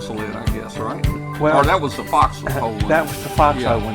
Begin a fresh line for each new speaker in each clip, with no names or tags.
Isolate, I guess, right?
Well,
or that was the foxhole one.
That was the foxhole one.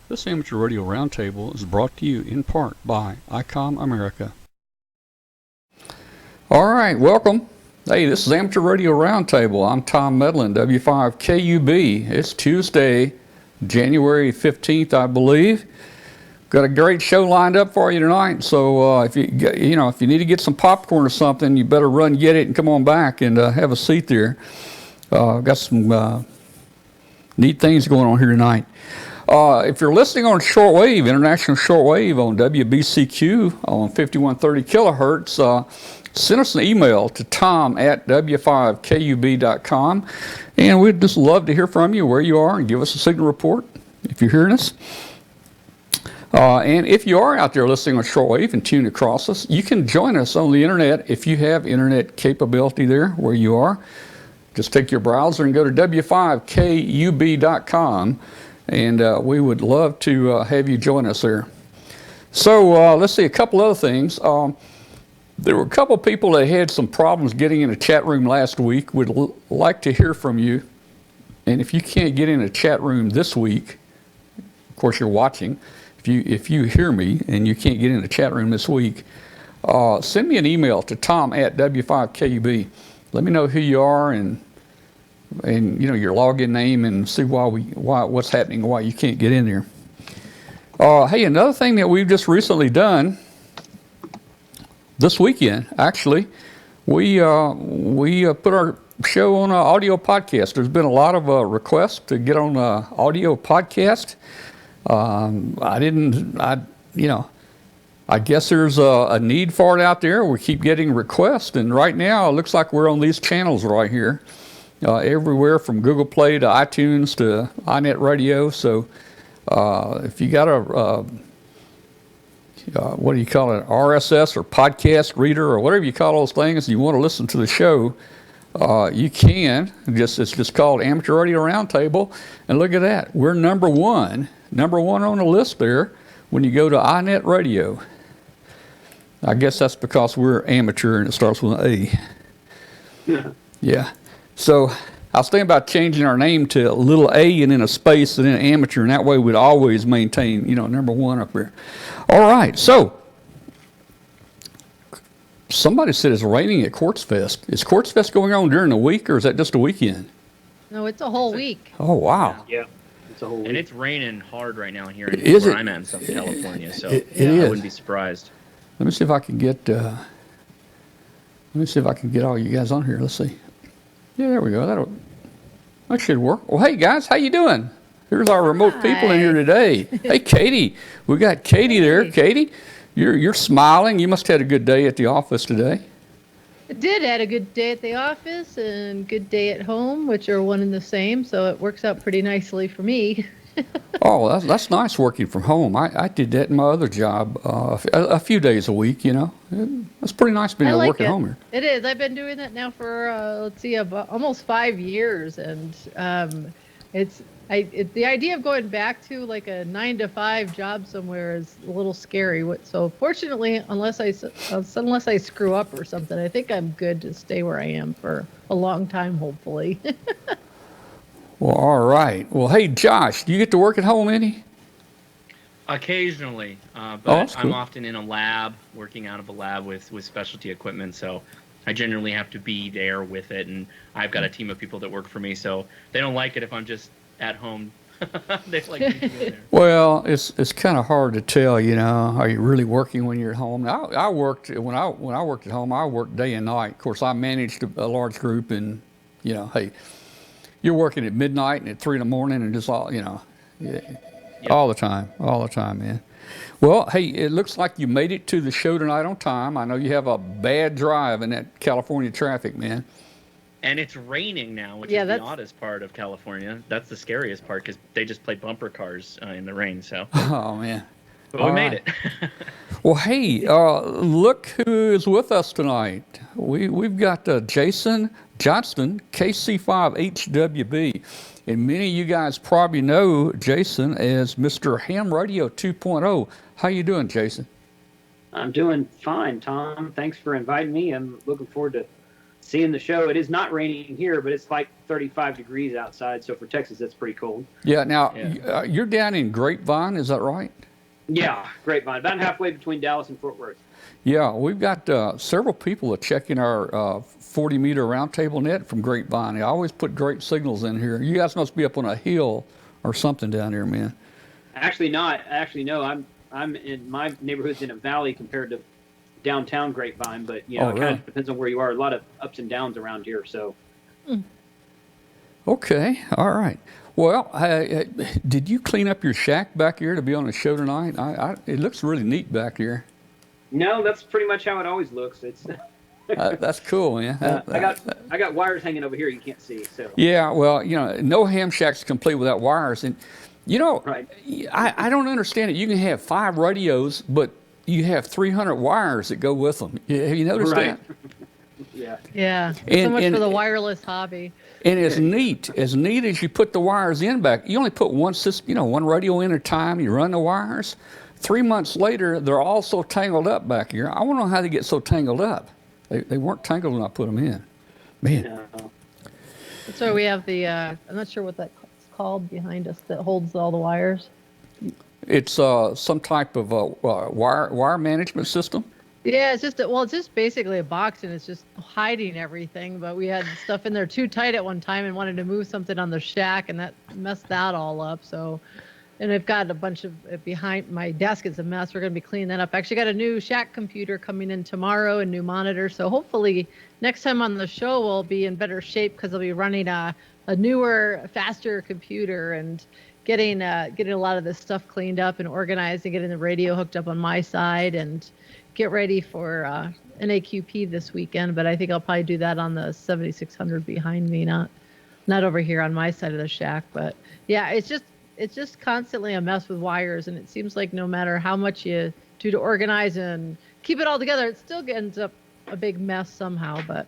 This Amateur Radio Roundtable is brought to you in part by ICOM America. All right, welcome. Hey, this is Amateur Radio Roundtable. I'm Tom Medlin, W5KUB. It's Tuesday, January 15th, I believe. Got a great show lined up for you tonight. So if you need to get some popcorn or something, you better run get it and come on back and have a seat there. Got some neat things going on here tonight. If you're listening on shortwave, international shortwave on WBCQ on 5130 kilohertz, send us an email to tom@w5kub.com, and we'd just love to hear from you where you are and give us a signal report if you're hearing us. And if you are out there listening on shortwave and tune across us, you can join us on the internet if you have internet capability there where you are. Just take your browser and go to w5kub.com. And we would love to have you join us there. So let's see, a couple other things. There were a couple people that had some problems getting in a chat room last week. We'd like to hear from you. And if you can't get in a chat room this week, of course you're watching. If you hear me and you can't get in the chat room this week, send me an email to tom@w5kub. Let me know who you are and your login name and see what's happening and why you can't get in there. Hey, another thing that we've just recently done this weekend, actually, we put our show on an audio podcast. There's been a lot of requests to get on an audio podcast. I guess there's a need for it out there. We keep getting requests, and right now it looks like we're on these channels right here. Everywhere from Google Play to iTunes to iNet Radio. So if you got a, what do you call it, RSS or podcast reader or whatever you call those things, and you want to listen to the show, you can. It's just called Amateur Radio Roundtable. And look at that. We're number one on the list there when you go to iNet Radio. I guess that's because we're amateur and it starts with an A. Yeah. So I was thinking about changing our name to a little A and then a space and then amateur, and that way we'd always maintain, number one up there. All right, so somebody said it's raining at Quartz Fest. Is Quartz Fest going on during the week, or is that just a weekend?
No, it's a whole week.
Oh, wow.
Yeah, it's a whole week.
And it's raining hard right now here
where
I'm at in Southern California, so
it
I
is.
wouldn't be surprised.
Let me see if I can get all you guys on here. Let's see. Yeah, there we go. That should work. Well, hey guys, how you doing? Here's our remote people in here today. Hey, Katie, we got Katie there. Katie, you're smiling. You must have had a good day at the office today.
I did. Had a good day at the office and good day at home, which are one and the same. So it works out pretty nicely for me.
Oh, that's nice working from home. I did that in my other job a few days a week, It's pretty nice being able to work at home here.
It is. I've been doing that now for, almost 5 years. And the idea of going back to like a 9-to-5 job somewhere is a little scary. So fortunately, unless I screw up or something, I think I'm good to stay where I am for a long time, hopefully.
Well, all right. Well, hey, Josh, do you get to work at home any?
Occasionally, but
that's cool.
I'm often in a lab, working out of a lab with specialty equipment, so I generally have to be there with it, and I've got a team of people that work for me, so they don't like it if I'm just at home They're like, "You can go there."
Well, it's kind of hard to tell, you know. Are you really working when you're at home? I worked when I worked at home. I worked day and night. Of course, I managed a large group, and you know, hey, you're working at midnight and at 3 in the morning, and just all, you know, yeah, all the time, man. Well, hey, it looks like you made it to the show tonight on time. I know you have a bad drive in that California traffic, man.
And it's raining now, which
Yeah,
is the
that's-
oddest part of California. That's the scariest part because they just play bumper cars in the rain. So,
Oh man.
but we
All
made
right.
it.
Well, hey, look who is with us tonight. We've got Jason Johnston, KC5HWB. And many of you guys probably know Jason as Mr. Ham Radio 2.0. How you doing, Jason?
I'm doing fine, Tom. Thanks for inviting me. I'm looking forward to seeing the show. It is not raining here, but it's like 35 degrees outside. So for Texas, that's pretty cold.
Yeah, now,
Yeah.
you're down in Grapevine, is that right?
Yeah, grapevine. About halfway between Dallas and Fort Worth.
Yeah, we've got several people that check in our 40-meter roundtable net from Grapevine. They always put great signals in here. You guys must be up on a hill or something down here, man.
Actually, not. Actually, no. I'm in my neighborhood's in a valley compared to downtown Grapevine, but you know,
Oh,
it kind
really?
of depends on where you are. A lot of ups and downs around here. So
Okay, all right. Well, did you clean up your shack back here to be on the show tonight? It looks really neat back here.
no, that's pretty much how it always looks. It's
That's cool, man.
I got wires hanging over here you can't see. So
Yeah, well, you know, no ham shack's complete without wires. And, you know,
Right.
I don't understand it. You can have 5 radios, but you have 300 wires that go with them. Have you noticed
Right.
that?
yeah.
Yeah. So
And-
much
and-
for the wireless hobby.
And as neat as you put the wires in back, you only put one system, you know, one radio in at a time. You run the wires. 3 months later, they're all so tangled up back here. I want to know how they get so tangled up. They weren't tangled when I put them in. Man,
No.
So we have the, I'm not sure what that's called behind us that holds all the wires.
it's some type of wire management system.
Yeah, it's just basically a box and it's just hiding everything. But we had stuff in there too tight at one time and wanted to move something on the shack and that messed that all up. So, and I've got a bunch of behind my desk. It's a mess. We're going to be cleaning that up. Actually got a new shack computer coming in tomorrow and new monitor. So hopefully next time on the show, we'll be in better shape because I'll be running a newer, faster computer and getting a lot of this stuff cleaned up and organized and getting the radio hooked up on my side and get ready for an AQP this weekend, but I think I'll probably do that on the 7600 behind me, not over here on my side of the shack. But yeah, it's just constantly a mess with wires, and it seems like no matter how much you do to organize and keep it all together, it still ends up a big mess somehow. But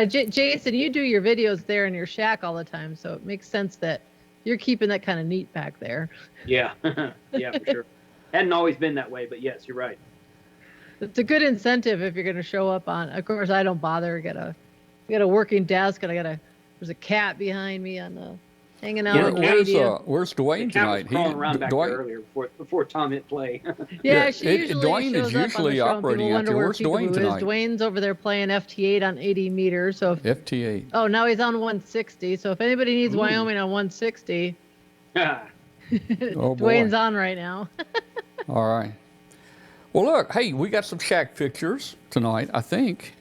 Jason, you do your videos there in your shack all the time, so it makes sense that you're keeping that kind of neat back there.
Yeah. Yeah, for sure. Hadn't always been that way, but yes, you're right.
It's a good incentive if you're going to show up on. Of course, I don't bother. I got a working desk, and there's a cat behind me on the hanging out
Yeah,
on the
Where's
radio.
Dwayne
The cat was
tonight?
crawling around back there
Dwayne,
earlier before Tom hit play.
Yeah,
yeah,
she usually
Dwayne is
shows up on the
usually
show, and
operating
people
out there.
wonder where
Where's
Peekaboo
Dwayne
is.
tonight?
Dwayne's over there playing FT8 on 80 meters. So
FT8.
oh, now he's on 160. So if anybody needs
Ooh.
Wyoming on 160,
Oh boy.
Dwayne's on right now.
All right. Well, look, hey, we got some shack pictures tonight, I think.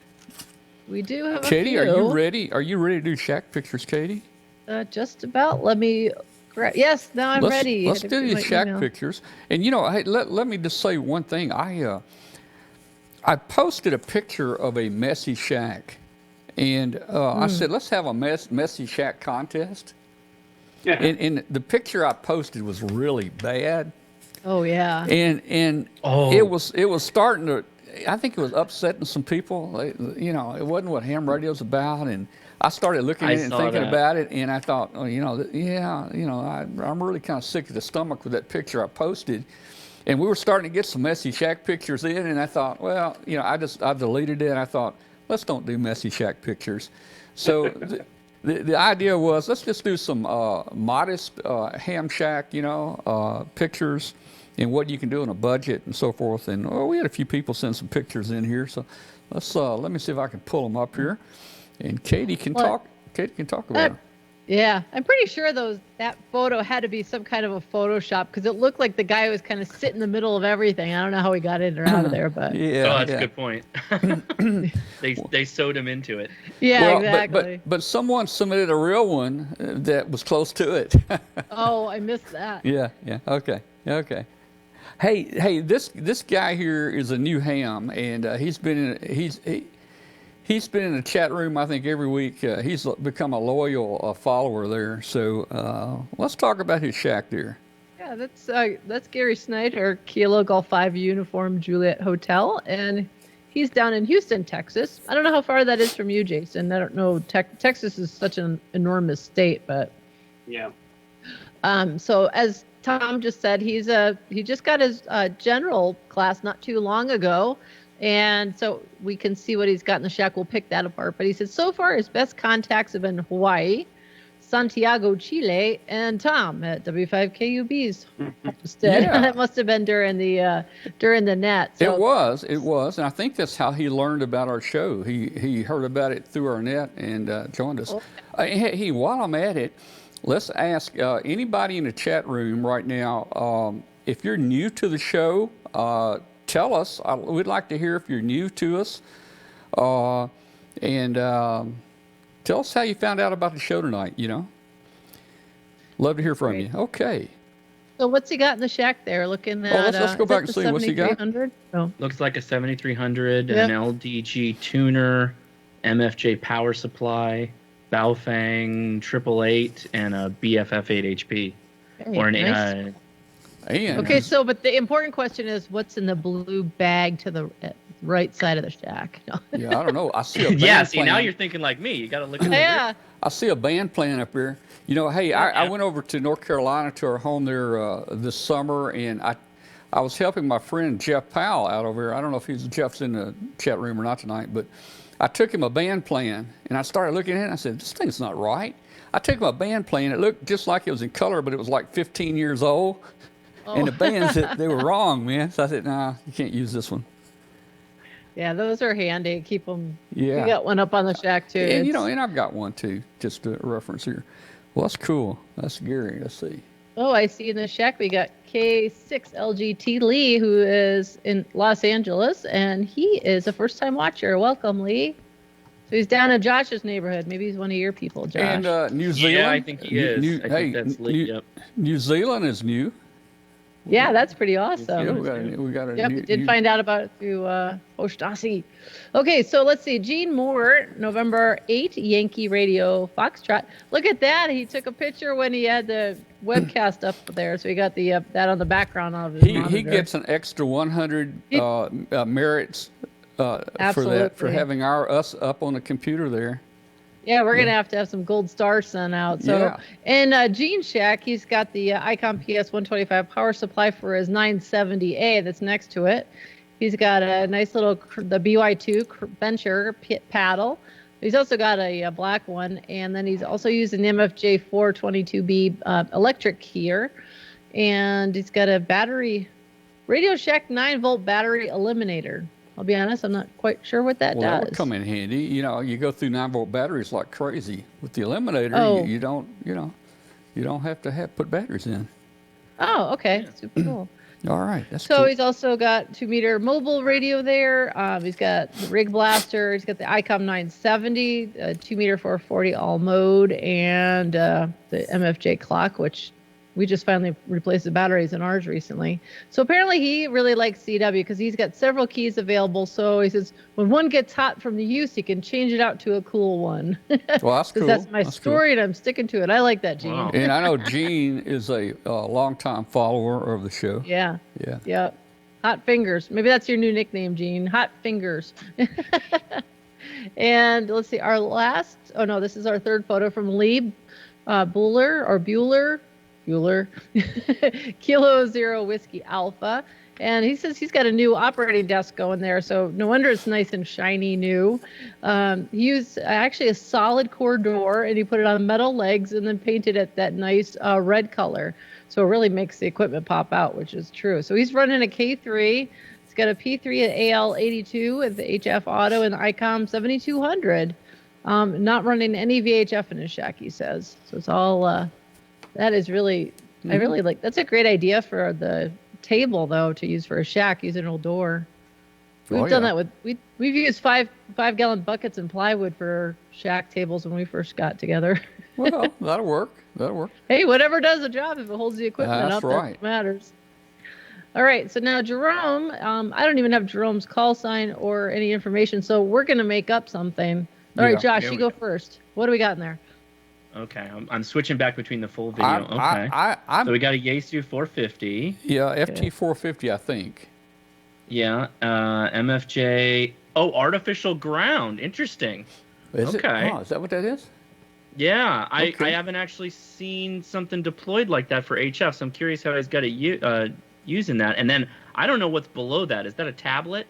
We do have
Katie,
a few.
are you ready? Are you ready to do shack pictures, Katie?
Just about. Let me. Yes, now I'm ready.
Let's
I
do
had to
these
my
shack
email.
pictures. And you know, hey, let me just say one thing. I posted a picture of a messy shack, and I said, let's have a messy shack contest.
Yeah.
And the picture I posted was really bad.
Oh yeah.
And
Oh.
it was starting to, I think it was upsetting some people. You know, it wasn't what ham radio's about, and I started looking
I
at it and
saw
thinking
that.
about it, and I thought, oh, you know, I'm really kind of sick to the stomach with that picture I posted. And we were starting to get some messy shack pictures in, and I thought, well, you know, I deleted it, and I thought, let's don't do messy shack pictures. So the idea was, let's just do some modest ham shack, pictures and what you can do on a budget and so forth. And we had a few people send some pictures in here, so let me see if I can pull them up here. And Katie can
Well,
talk. Katie can talk about it.
Yeah, I'm pretty sure that photo had to be some kind of a Photoshop because it looked like the guy was kind of sitting in the middle of everything. I don't know how he got in or out of there, but
Yeah.
Oh, that's
yeah.
a good point. They sewed him into it.
yeah,
Well,
exactly.
but someone submitted a real one that was close to it.
Oh, I missed that.
Yeah, okay, Hey, this guy here is a new ham, and he's been in the chat room, I think, every week. He's become a loyal follower there. So let's talk about his shack there.
Yeah, that's Gary Snyder, Kilo Golf 5 Uniform Juliet Hotel, and he's down in Houston, Texas. I don't know how far that is from you, Jason. I don't know. Texas is such an enormous state, but
Yeah.
so as Tom just said, he just got his general class not too long ago, and so we can see what he's got in the shack. We'll pick that apart. But he said so far his best contacts have been Hawaii, Santiago, Chile, and Tom at W5KUB's homestead.
Yeah.
That must have been during the net. So,
It was, and I think that's how he learned about our show. He heard about it through our net and joined us. Hey, while I'm at it, let's ask anybody in the chat room right now, if you're new to the show, tell us. We'd like to hear if you're new to us. And tell us how you found out about the show tonight, Love to hear from you. Okay.
So what's he got in the shack there? Looking at.
Let's go back and see what's he got.
7300? Oh.
Looks like a 7300,
Yep.
an LDG tuner, MFJ power supply, Baofeng 888, and a BFF 8HP.
Hey,
Or an
nice.
And
Okay, so but the important question is what's in the blue bag to the right side of the shack? No.
yeah, I don't know. I see a band
Yeah, see,
playing.
now you're thinking like me. You got to look at the
Yeah.
I see a band playing up here. Hey, I went over to North Carolina to our home there this summer, and I was helping my friend Jeff Powell out over here. I don't know if Jeff's in the chat room or not tonight, but I took him a band playing, and I started looking at it, and I said, this thing's not right. I took him a band playing. It looked just like it was in color, but it was like 15 years old. And the bands, they were wrong, man. So I said, nah, you can't use this one.
Yeah, those are handy. Keep them.
Yeah.
We got one up on the shack too.
And,
It's-
and I've got one too, just a reference here. Well, that's cool. That's Gary. Let's see.
Oh, I see in the shack we got K6LGT Lee, who is in Los Angeles, and he is a first-time watcher. Welcome, Lee. So he's down in Josh's neighborhood. Maybe he's one of your people, Josh.
And New Zealand.
Yeah, I think he is. I think that's yep.
New Zealand is new.
Yeah, that's pretty awesome.
Yeah, we got a
Yep,
new,
did find out about it through Hostasi. Okay, so let's see. Gene Moore, November 8, Yankee Radio Foxtrot. Look at that. He took a picture when he had the webcast up there, so he got the that on the background of his monitor.
He gets an extra 100 merits for
Absolutely.
having us up on the computer there.
Yeah, we're going to have some gold stars sent out. So,
Yeah.
And Gene Shack, he's got the Icon PS125 power supply for his 970A that's next to it. He's got a nice little, the BY2 bencher paddle. He's also got a black one, and then he's also using the MFJ 422B electric here. And he's got a battery, Radio Shack 9-volt battery eliminator. I'll be honest, I'm not quite sure what that
Well, that
does.
would come in handy. You go through 9-volt batteries like crazy. With the eliminator,
Oh.
you don't have to put batteries in.
Oh, okay. Super cool.
All right, that's
So
cool.
he's also got 2-meter mobile radio there. He's got the Rig Blaster. He's got the ICOM 970, 2-meter 440 all mode, and the MFJ clock, which we just finally replaced the batteries in ours recently. So apparently he really likes CW because he's got several keys available. So he says when one gets hot from the use, he can change it out to a cool one.
Well, that's cool.
Because that's my
That's cool.
story, and I'm sticking to it. I like that, Gene.
Wow.
And I know Gene is a longtime follower of the show.
Yeah.
Yeah.
Yeah. Hot Fingers. Maybe that's your new nickname, Gene. Hot Fingers. And let's see, this is our third photo from Lee Bueller. Kilo Zero Whiskey Alpha. And he says he's got a new operating desk going there, so no wonder it's nice and shiny new. He used actually a solid core door, and he put it on metal legs and then painted it that nice red color. So it really makes the equipment pop out, which is true. So he's running a K3. He's got a P3 at AL82 with the HF Auto and the ICOM 7200. Not running any VHF in his shack, he says. So it's all, that is really, I really like, that's a great idea for the table, though, to use for a shack, use an old door. We've done that with, we've used 5-gallon buckets and plywood for shack tables when we first got together.
Well, that'll work. That'll work.
Hey, whatever does the job, if it holds the equipment
That's
up,
right.
that matters. All right, so now Jerome, I don't even have Jerome's call sign or any information, so we're going to make up something. All right, Josh, you go first. What do we got in there?
Okay, I'm switching back between the full video. So we got a Yaesu 450.
Yeah, FT450, I think.
Yeah, MFJ. Oh, artificial ground. Interesting.
Is it? Oh, is that what that is?
Yeah, I haven't actually seen something deployed like that for HF, so I'm curious how he's got it using that. And then I don't know what's below that. Is that a tablet?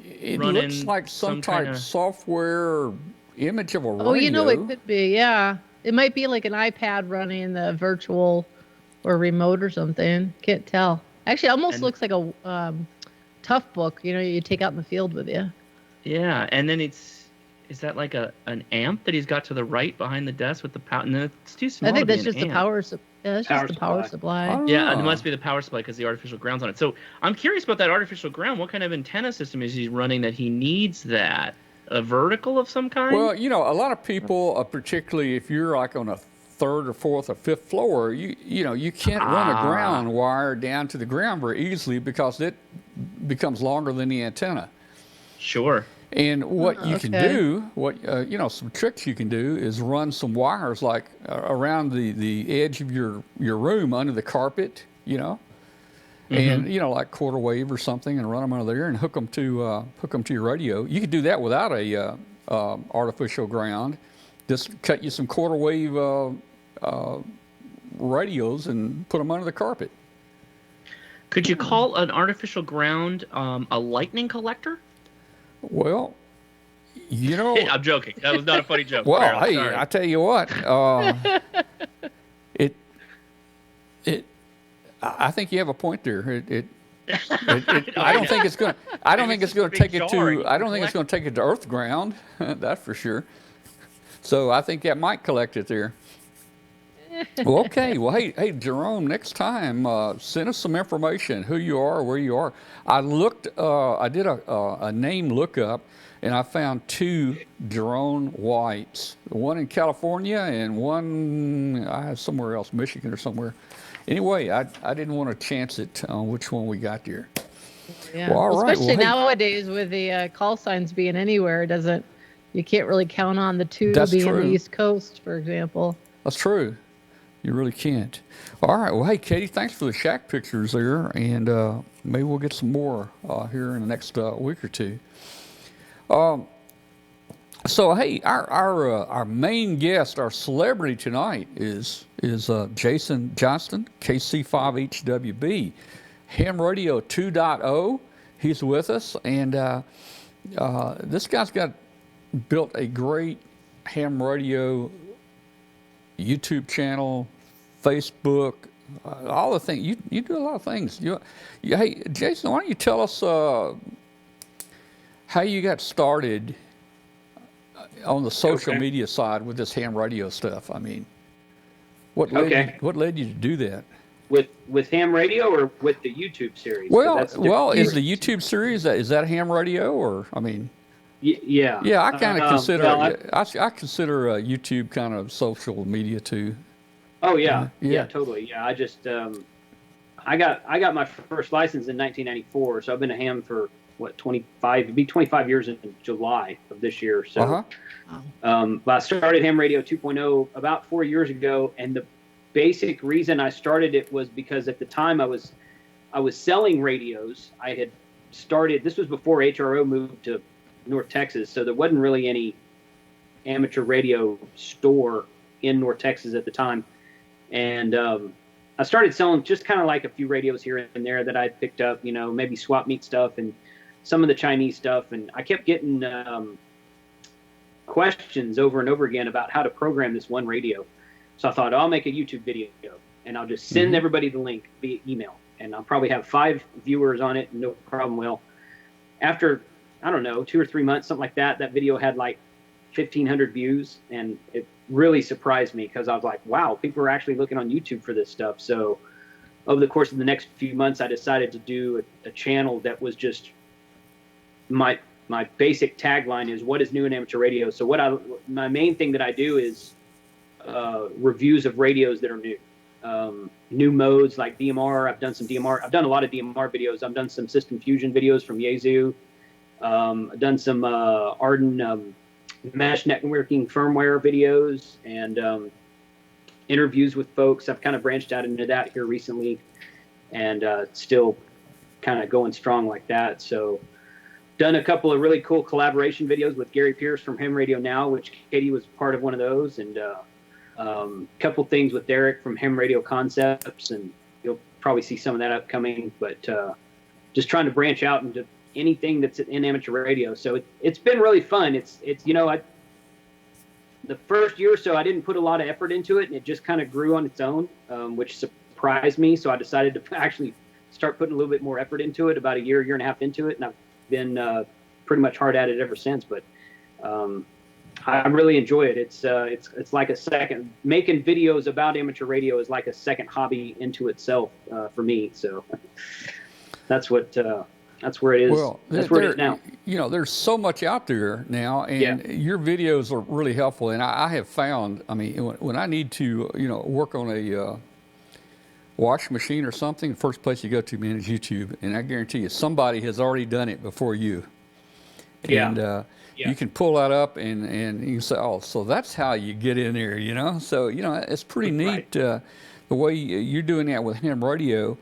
It looks like some type of software image of a radio.
Oh, you know, it could be, yeah. It might be like an iPad running the virtual or remote or something. Can't tell. Actually, it almost looks like a tough book, you know, you take out in the field with you.
Yeah, and then is that like an amp that he's got to the right behind the desk with the power? No, it's too small.
I think that's
to be
just
an
the
amp.
power supply. Yeah, that's just the power supply.
Yeah, it must be the power supply because the artificial ground's on it. So I'm curious about that artificial ground. What kind of antenna system is he running that he needs that? A vertical of some kind?
Well, you know, a lot of people, particularly if you're like on a third or fourth or fifth floor, you know, you can't run a ground wire down to the ground very easily because it becomes longer than the antenna.
Sure.
And what you can do, you know, some tricks you can do is run some wires like around the edge of your room under the carpet, you know, and you know, like quarter wave or something, and run them under there and hook them to your radio. You could do that without a artificial ground. Just cut you some quarter wave radios and put them under the carpet.
Could you call an artificial ground a lightning collector?
Well, you know,
I'm joking. That was not a funny joke.
Well,
Carol,
hey,
sorry.
I tell you what, I think you have a point there. I don't think it's going. I don't think it's going to take it to. I don't think it's going to take it to earth ground. That's for sure. So I think that might collect it there. Well, okay. Well, hey, Jerome. Next time, send us some information. Who you are, where you are. I looked. I did a name lookup, and I found 2 Jerome Whites. One in California and one somewhere else, Michigan or somewhere. Anyway, I didn't want to chance it on which one we got there.
Yeah.
Well, all right.
Especially nowadays with the call signs being anywhere, you can't really count on the 2 to be in the East Coast, for example.
That's true. You really can't. All right. Well, hey, Katie, thanks for the shack pictures there, and maybe we'll get some more here in the next week or two. So, hey, our main guest, our celebrity tonight is Jason Johnston, KC5HWB, Ham Radio 2.0. He's with us, and this guy's built a great ham radio YouTube channel, Facebook, all the things. You do a lot of things. Hey, Jason, why don't you tell us how you got started on the social media side with this ham radio stuff? I mean, what led you to do that?
With ham radio or with the YouTube series?
Well, is the YouTube series is that ham radio, or I mean?
Yeah.
Yeah, I kind of consider I consider YouTube kind of social media too.
Oh yeah, yeah, totally. Yeah, I just I got my first license in 1994, so I've been a ham for what 25. It'd be 25 years in July of this year. So, but I started Ham Radio 2.0 about 4 years ago, and the basic reason I started it was because at the time I was selling radios. I had started. This was before HRO moved to North Texas, so there wasn't really any amateur radio store in North Texas at the time. And I started selling just kind of like a few radios here and there that I picked up, you know, maybe swap meet stuff and some of the Chinese stuff. And I kept getting questions over and over again about how to program this one radio. So I thought, I'll make a YouTube video and I'll just send everybody the link via email. And I'll probably have 5 viewers on it, no problem. Well, after, I don't know, 2 or 3 months, something like that, that video had like 1,500 views, and it really surprised me because I was like, wow, people are actually looking on YouTube for this stuff. So over the course of the next few months, I decided to do a channel that was just my basic tagline is what is new in amateur radio. So my main thing that I do is reviews of radios that are new. New modes like DMR. I've done some DMR. I've done a lot of DMR videos. I've done some system fusion videos from Yaesu. I've done some Arden mesh networking firmware videos and interviews with folks. I've kind of branched out into that here recently, and still kind of going strong like that. So done a couple of really cool collaboration videos with Gary Pierce from Ham Radio Now, which Katie was part of one of those, and couple things with Derek from Ham Radio Concepts, and you'll probably see some of that upcoming, but just trying to branch out into anything that's in amateur radio. So it's been really fun. It's the first year or so I didn't put a lot of effort into it, and it just kind of grew on its own, which surprised me. So I decided to actually start putting a little bit more effort into it about a year and a half into it, and I've been pretty much hard at it ever since. But I really enjoy it. It's like a second, making videos about amateur radio is like a second hobby into itself for me. So that's where it is.
Well,
that's where it is now.
There's so much out there now, and your videos are really helpful. And I have found, when I need to, work on a washing machine or something, the first place you go to, man, is YouTube. And I guarantee you, somebody has already done it before you. And you can pull that up and you can say, oh, so that's how you get in there, So, it's pretty neat the way you're doing that with ham radio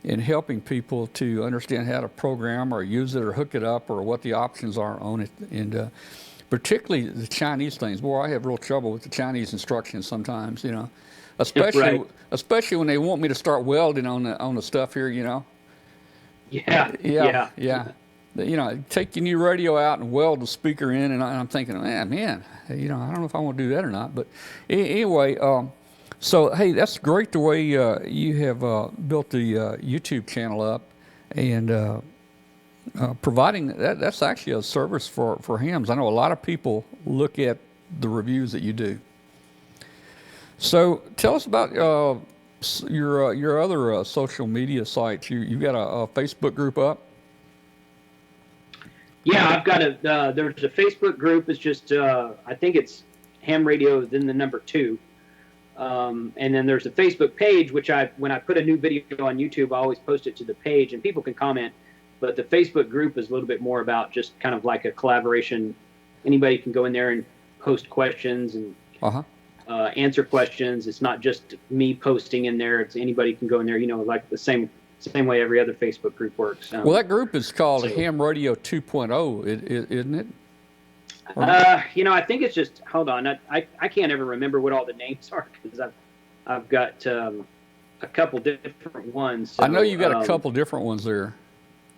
and helping people to understand how to program or use it or hook it up or what the options are on it. And particularly the Chinese things. Boy, I have real trouble with the Chinese instructions sometimes, especially when they want me to start welding on the stuff here, Yeah. Take your new radio out and weld the speaker in, and I'm thinking, man, I don't know if I want to do that or not. But anyway, so hey, that's great the way you have built the YouTube channel up, and providing that's actually a service for hams. I know a lot of people look at the reviews that you do. So tell us about your other social media sites. You've got a Facebook group up.
Yeah, I've got there's a Facebook group. It's just, I think it's Ham Radio, then the number 2. And then there's a Facebook page, which when I put a new video on YouTube, I always post it to the page and people can comment. But the Facebook group is a little bit more about just kind of like a collaboration. Anybody can go in there and post questions and answer questions. It's not just me posting in there. It's anybody can go in there, like the same way every other Facebook group works.
Well, that group is called Ham Radio 2.0, isn't it?
I think it's just, hold on, I can't ever remember what all the names are because I've got a couple different ones. So,
I know you got a couple different ones there.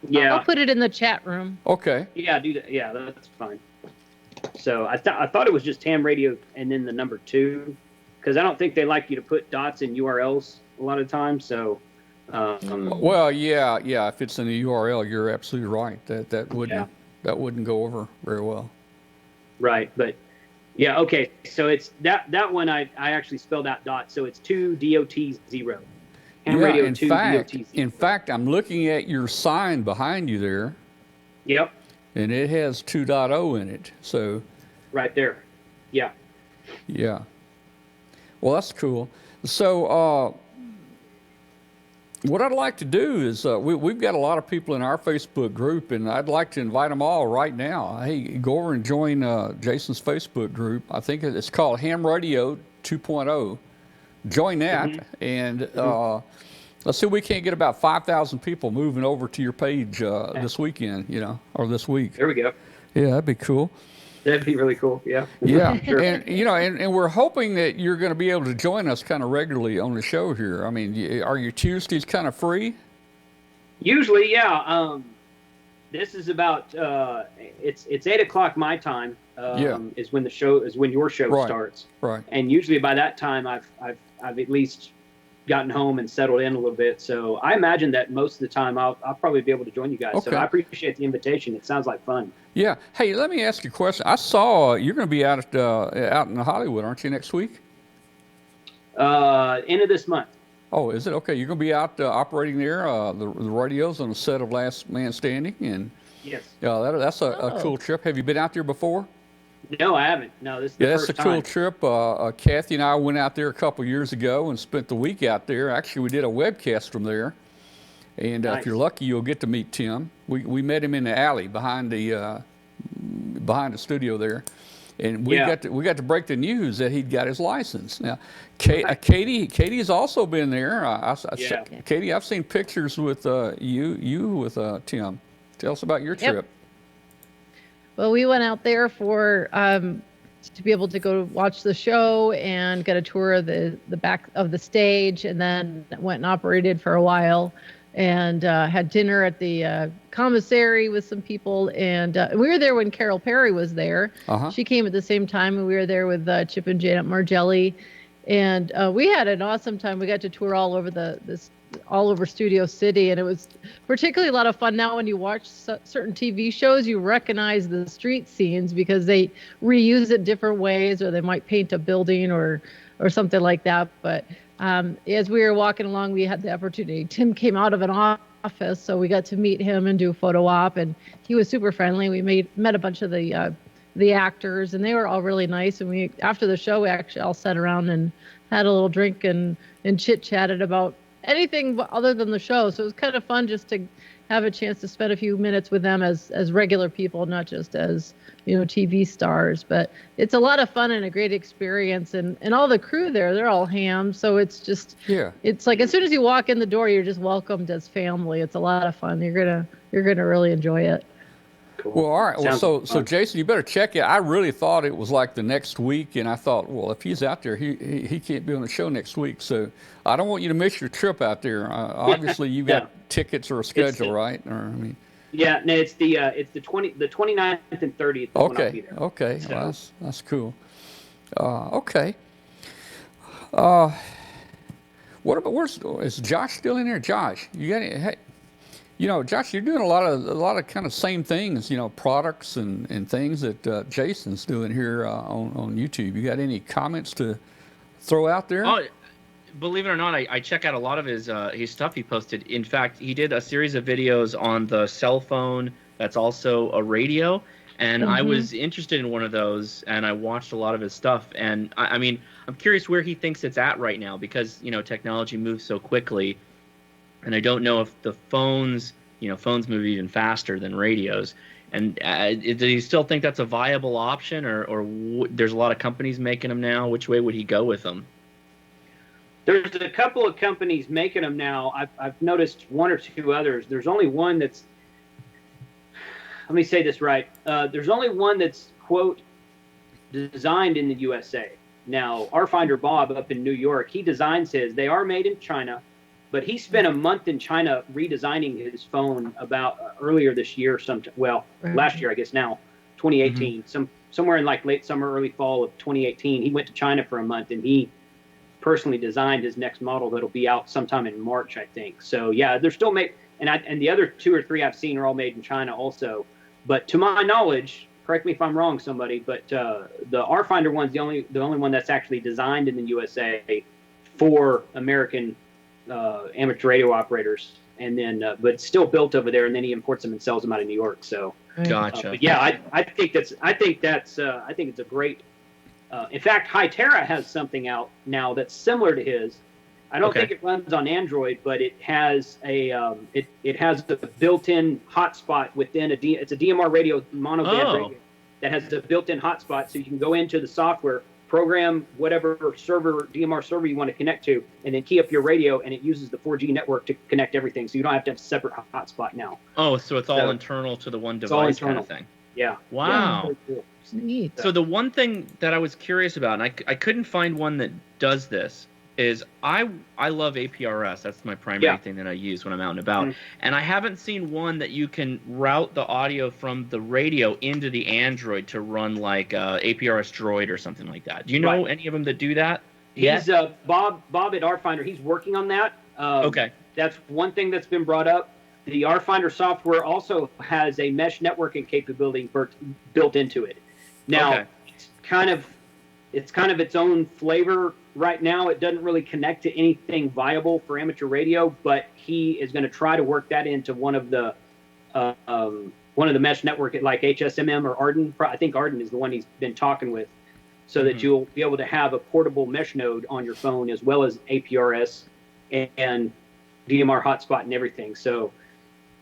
Yeah,
I'll put it in the chat room.
Okay.
Yeah, do that. Yeah, that's fine. So I thought it was just Ham Radio and then the number 2, because I don't think they like you to put dots in URLs a lot of times. So.
Well, yeah. If it's in the URL, you're absolutely right. That wouldn't go over very well.
Right, but yeah, okay. So it's that one. I actually spelled out dot. So it's 2 DOT 0. Ham Radio 2 DOT 0.
In fact, I'm looking at your sign behind you there.
Yep.
And it has 2.0 in it. So.
Right there. Yeah.
Yeah. Well, that's cool. So. What I'd like to do is we've got a lot of people in our Facebook group, and I'd like to invite them all right now. Hey, go over and join Jason's Facebook group. I think it's called Ham Radio 2.0. Join that, and let's see if we can't get about 5,000 people moving over to your page this weekend, or this week.
There we go.
Yeah, that'd be cool.
That'd be really cool. Yeah.
Yeah. Sure. And and we're hoping that you're going to be able to join us kind of regularly on the show here. I mean, are your Tuesdays kind of free?
Usually, yeah. This is about it's 8:00 my time. Is when your show
right.
starts.
Right.
And usually by that time, I've at least gotten home and settled in a little bit. So I imagine that most of the time I'll probably be able to join you guys.
Okay.
So I appreciate the invitation. It sounds like fun.
Yeah. Hey, let me ask you a question. I saw you're going to be out in Hollywood, aren't you, next week?
End of this month.
Oh, is it? Okay. You're going to be out operating there, the radios on the set of Last Man Standing, and
Yes.
that's a cool trip. Have you been out there before?
No, I haven't. No, this is the
That's
first
a cool
time.
trip. Kathy and I went out there a couple years ago and spent the week out there. Actually, we did a webcast from there. And
Nice.
if you're lucky, you'll get to meet Tim. We met him in the alley behind the studio there, and we got to break the news that he'd got his license. Now, Katie's also been there. Katie, I've seen pictures with you with Tim. Tell us about your trip.
Well, we went out there for to be able to go watch the show and get a tour of the back of the stage, and then went and operated for a while, and had dinner at the commissary with some people, and we were there when Carol Perry was there. She came at the same time, and we were there with Chip and Janet Margelli, and we had an awesome time. We got to tour all over all over Studio City, and it was particularly a lot of fun. Now when you watch certain TV shows, you recognize the street scenes because they reuse it different ways, or they might paint a building or something like that. But as we were walking along, we had the opportunity. Tim came out of an office, so we got to meet him and do a photo op, and he was super friendly. We met a bunch of the actors, and they were all really nice. And after the show, we actually all sat around and had a little drink and chit-chatted about anything other than the show. So it was kind of fun just to have a chance to spend a few minutes with them as regular people, not just as, TV stars. But it's a lot of fun and a great experience. And all the crew there, they're all ham. So it's just, it's like as soon as you walk in the door, you're just welcomed as family. It's a lot of fun. You're gonna really enjoy it.
Well, all right. Well, so Jason, you better check it. I really thought it was like the next week, and I thought, well, if he's out there, he can't be on the show next week. So I don't want you to miss your trip out there. Obviously, you got tickets or a schedule, right?
Yeah, no, it's the 29th and 30th.
Okay. So. Well, that's cool. Okay. What about is Josh still in there? Josh, you got any? Hey, Josh, you're doing a lot of kind of same things, products and things that Jason's doing here on YouTube. You got any comments to throw out there?
Oh, believe it or not, I check out a lot of his stuff he posted. In fact, he did a series of videos on the cell phone that's also a radio, and I was interested in one of those, and I watched a lot of his stuff. And I mean, I'm curious where he thinks it's at right now, because technology moves so quickly. And I don't know if the phones move even faster than radios. And do you still think that's a viable option, or there's a lot of companies making them now? Which way would he go with them?
There's a couple of companies making them now. I've noticed one or two others. There's only one that's, let me say this right. There's only one that's, quote, designed in the USA. Now, our finder Bob up in New York, he designs his. They are made in China. But he spent a month in China redesigning his phone about earlier this year, last year, I guess now, 2018, somewhere in like late summer, early fall of 2018. He went to China for a month, and he personally designed his next model that'll be out sometime in March, I think. So yeah, they're still made, and the other two or three I've seen are all made in China also. But to my knowledge, correct me if I'm wrong, somebody, but the R-Finder one's the only one that's actually designed in the USA for American amateur radio operators, and then but still built over there, and then he imports them and sells them out of New York. So
gotcha.
But yeah, I think it's a great. In fact, Hytera has something out now that's similar to his. I don't think it runs on Android, but it has it has a built-in hotspot within it's a DMR radio, monoband radio that has a built-in hotspot, so you can go into the software, program whatever DMR server you want to connect to, and then key up your radio, and it uses the 4G network to connect everything, so you don't have to have a separate hotspot now.
Oh, so it's all internal to the one device kind of thing.
Yeah.
Wow.
Yeah, cool.
Neat.
So the one thing that I was curious about, and I couldn't find one that does this, is I love APRS. That's my primary thing that I use when I'm out and about. And I haven't seen one that you can route the audio from the radio into the Android to run like APRS Droid or something like that. Do you know any of them that do that?
He's Bob at RFinder. He's working on that.
Okay.
That's one thing that's been brought up. The RFinder software also has a mesh networking capability built into it. Now, it's kind of its own flavor right now. It doesn't really connect to anything viable for amateur radio, but he is going to try to work that into one of the mesh network, like HSMM or Arden. I think Arden is the one he's been talking with, so that you'll be able to have a portable mesh node on your phone as well as APRS and DMR hotspot and everything. So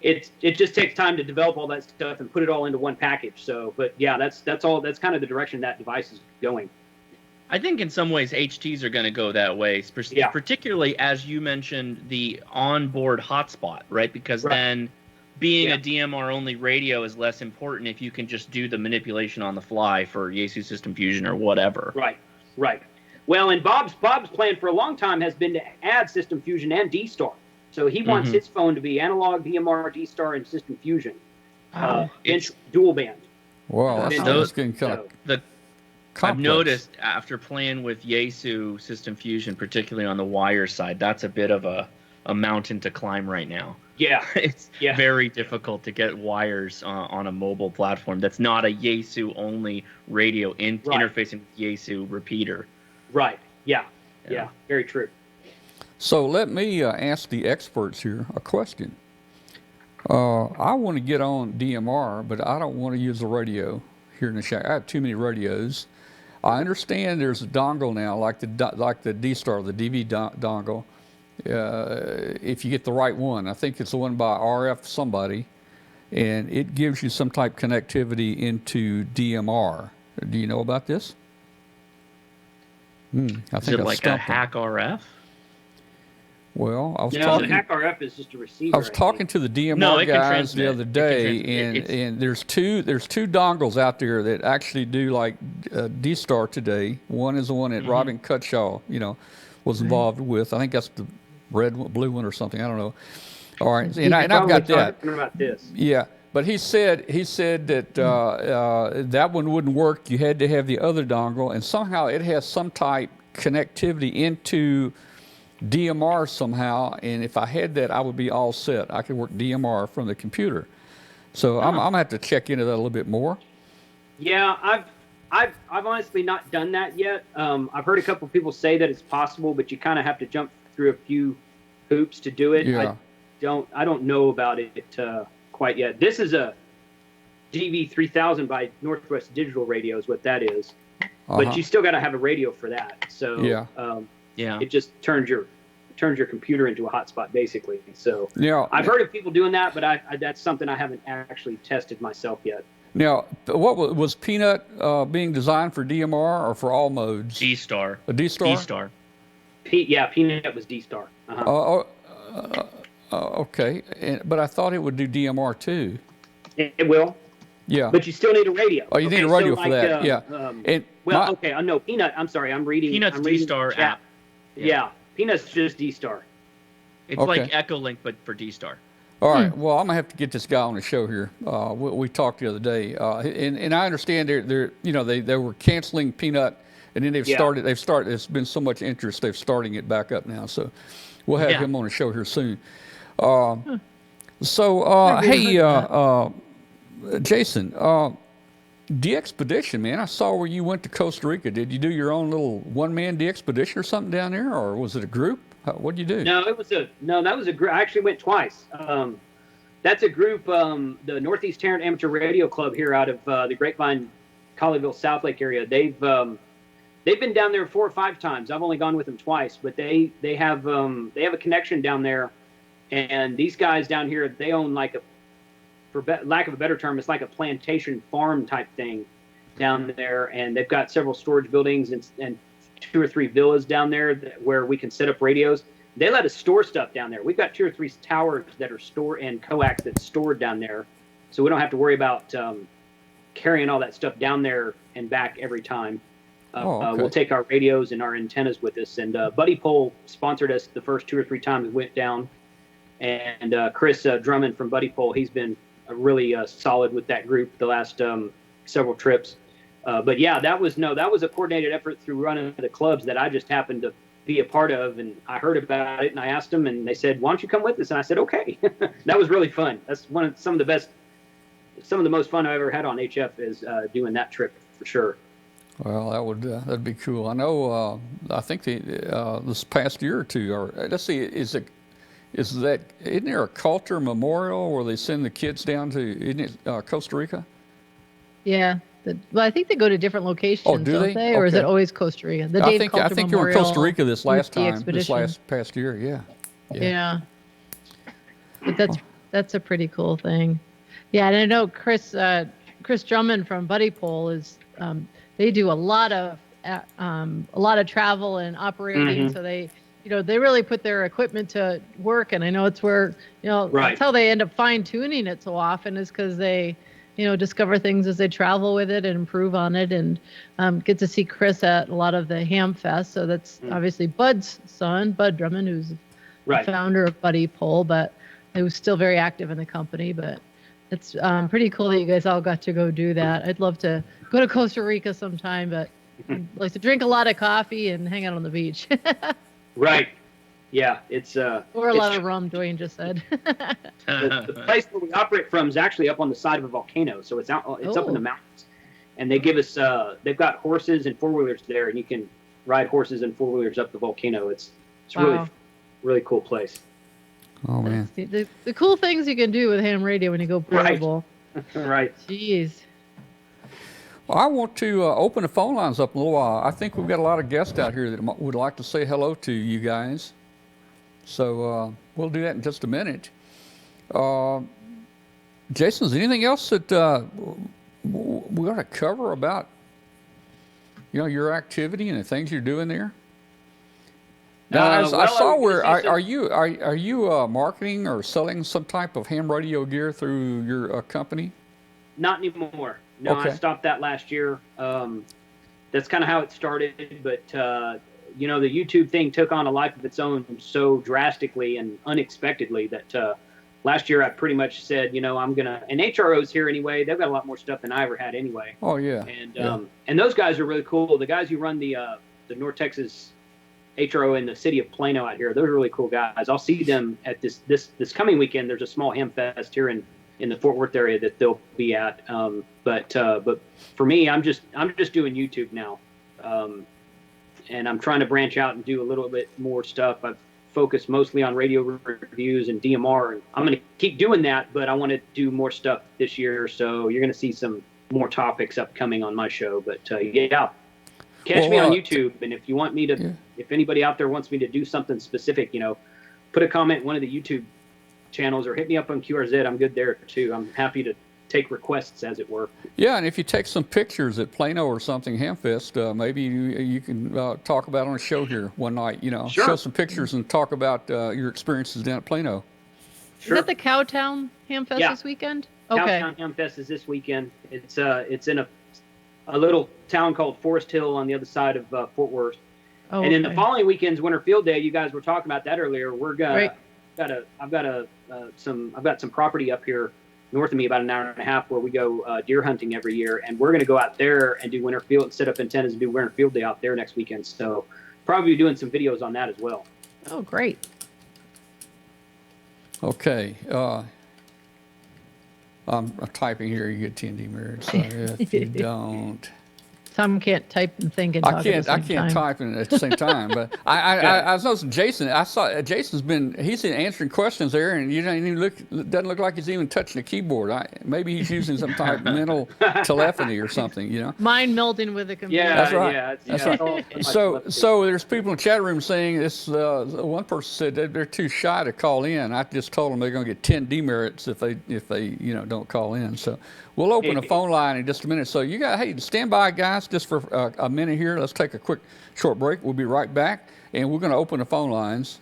it just takes time to develop all that stuff and put it all into one package. So, but yeah, that's kind of the direction that device is going.
I think in some ways HTs are going to go that way, particularly as you mentioned the onboard hotspot, right? Because then being a DMR only radio is less important if you can just do the manipulation on the fly for Yaesu System Fusion or whatever.
Right. Well, and Bob's plan for a long time has been to add System Fusion and D-Star. So he wants his phone to be analog, DMR, D-Star, and System Fusion. Dual band.
Wow, that's getting kind of complex.
I've noticed after playing with Yaesu System Fusion, particularly on the wire side, that's a bit of a mountain to climb right now.
Yeah.
It's very difficult to get wires on a mobile platform that's not a Yaesu only radio interfacing with Yaesu repeater.
Right. Yeah. Very true.
So let me ask the experts here a question. I want to get on DMR, but I don't want to use a radio here in the shack. I have too many radios. I understand there's a dongle now, like the D-Star, the DV dongle. If you get the right one, I think it's the one by RF somebody, and it gives you some type of connectivity into DMR. Do you know about this? I think
Is it like a hack RF?
Well, I was
talking.
talking.
The hack RF is just a receiver.
I was talking to the DMR guys the other day, and there's two dongles out there that actually do like D-Star today. One is the one that Robin Cutshaw, was involved with. I think that's the blue one or something. I don't know. All right, and I've got that.
About this.
Yeah, but he said that that one wouldn't work. You had to have the other dongle, and somehow it has some type connectivity into DMR somehow, and if I had that, I would be all set. I could work DMR from the computer. So I'm gonna have to check into that a little bit more.
Yeah, I've honestly not done that yet. I've heard a couple of people say that it's possible, but you kind of have to jump through a few hoops to do it.
Yeah.
I don't know about it quite yet. This is a DV3000 by Northwest Digital Radio is what that is. But you still got to have a radio for that. So it just turns your computer into a hotspot basically. So I've heard of people doing that, but that's something I haven't actually tested myself yet.
Now, what was Peanut being designed for DMR or for all modes?
D-Star.
A D-Star?
D-Star.
Peanut was D-Star.
Okay, but I thought it would do DMR too.
It will.
Yeah.
But you still need a radio.
Oh, you need a radio for that.
No, Peanut. I'm sorry. I'm reading.
Peanut's D-Star app.
Yeah. Peanut's just D-Star.
It's like Echolink, but for D-Star.
All right. Well, I'm gonna have to get this guy on the show here. We talked the other day, and I understand they were canceling Peanut, and then they've started. There's been so much interest. They're starting it back up now. So we'll have him on the show here soon. Hey, Jason, DXpedition, man. I saw where you went to Costa Rica. Did you do your own little one-man DXpedition or something down there, or was it a group? What did you do?
No, that was a group. I actually went twice. That's a group, the Northeast Tarrant Amateur Radio Club here out of the Grapevine, Colleyville, South Lake area. They've been down there 4 or 5 times. I've only gone with them twice, but they have a connection down there, and these guys down here, they own like for lack of a better term, it's like a plantation farm type thing down there, and they've got several storage buildings and 2 or 3 villas down there where we can set up radios. They let us store stuff down there. We've got 2 or 3 towers that are stored and coax that's stored down there, so we don't have to worry about carrying all that stuff down there and back every time. We'll take our radios and our antennas with us. And Buddy Pole sponsored us the first 2 or 3 times we went down. And Chris Drummond from Buddy Pole, he's been really solid with that group the last several trips. But yeah, that was a coordinated effort through running the clubs that I just happened to be a part of, and I heard about it and I asked them, and they said, "Why don't you come with us?" And I said, "Okay." That was really fun. That's some of the most fun I've ever had on HF is doing that trip for sure.
Well, that'd be cool. I know. I think this past year or two, or let's see, isn't there a Coulter Memorial where they send the kids down to, isn't it Costa Rica?
Yeah. Well, I think they go to different locations,
Oh, do
don't
they?
Or is
Okay.
it always Costa Rica? The
I
Dave
think
Coulter
you were in Costa
Memorial
Rica this last
with
time, this
DXpeditions.
past year. Yeah.
Yeah. But that's a pretty cool thing. Yeah, and I know Chris Drummond from Buddy Pole is they do a lot of travel and operating, so they really put their equipment to work, and I know it's where that's how they end up fine tuning it so often is because they discover things as they travel with it and improve on it, and get to see Chris at a lot of the Ham Fest. So that's obviously Bud's son, Bud Drummond, who's the founder of Buddy Pole, but who's still very active in the company. But it's pretty cool that you guys all got to go do that. I'd love to go to Costa Rica sometime, but I'd like to drink a lot of coffee and hang out on the beach.
Right. Yeah, it's
or a lot of rum, Dwayne just said.
the place where we operate from is actually up on the side of a volcano, so it's up in the mountains, and they give us they've got horses and 4-wheelers there, and you can ride horses and 4-wheelers up the volcano. It's really cool place.
Oh man,
the cool things you can do with ham radio when you go portable.
Right.
Jeez.
Well, I want to open the phone lines up a little while. I think we've got a lot of guests out here that would like to say hello to you guys. So we'll do that in just a minute. Jason, is there anything else that we ought to cover about your activity and the things you're doing there? Now, I saw are you marketing or selling some type of ham radio gear through your company?
Not anymore. No, okay. I stopped that last year. That's kind of how it started, but the YouTube thing took on a life of its own so drastically and unexpectedly that last year I pretty much said, I'm gonna. And HRO's here anyway. They've got a lot more stuff than I ever had anyway.
Oh yeah.
And those guys are really cool. The guys who run the North Texas HRO in the city of Plano out here, those are really cool guys. I'll see them at this coming weekend. There's a small ham fest here in the Fort Worth area that they'll be at. But for me, I'm just doing YouTube now. And I'm trying to branch out and do a little bit more stuff. I've focused mostly on radio reviews and DMR, and I'm going to keep doing that, but I want to do more stuff this year. So you're going to see some more topics upcoming on my show. But yeah, catch me on YouTube. And if you want me to, if anybody out there wants me to do something specific, put a comment in one of the YouTube channels or hit me up on QRZ. I'm good there too. I'm happy to take requests, as it were. Yeah,
and if you take some pictures at Plano or something, Hamfest, maybe you can talk about on a show here one night.
Sure.
Show some pictures and talk about your experiences down at Plano.
Sure.
Is that the Cowtown Hamfest this weekend? Okay.
Cowtown Hamfest is this weekend. It's in a little town called Forest Hill on the other side of Fort Worth. Oh, and then the following weekend's Winter Field Day. You guys were talking about that earlier. We're gonna. I've got some property up here north of me, about an hour and a half, where we go deer hunting every year, and we're going to go out there and do winter field, set up antennas and do winter field day out there next weekend. So probably be doing some videos on that as well.
Oh, great.
Okay. I'm typing here. You get 10 demerits. So if you don't.
Tom can't type and think and talk at the same time.
I can't type at the same time. But I was noticing Jason. I saw Jason's he's answering questions there, and doesn't look like he's even touching the keyboard. Maybe he's using some type of mental telephony or something.
Mind melding with the computer.
Yeah,
that's right.
Yeah,
that's right. So there's people in the chat room saying this. One person said they're too shy to call in. I just told them they're going to get 10 demerits if they don't call in. So we'll open the phone line in just a minute. So stand by, guys, just for a minute here. Let's take a quick short break. We'll be right back, and we're going to open the phone lines.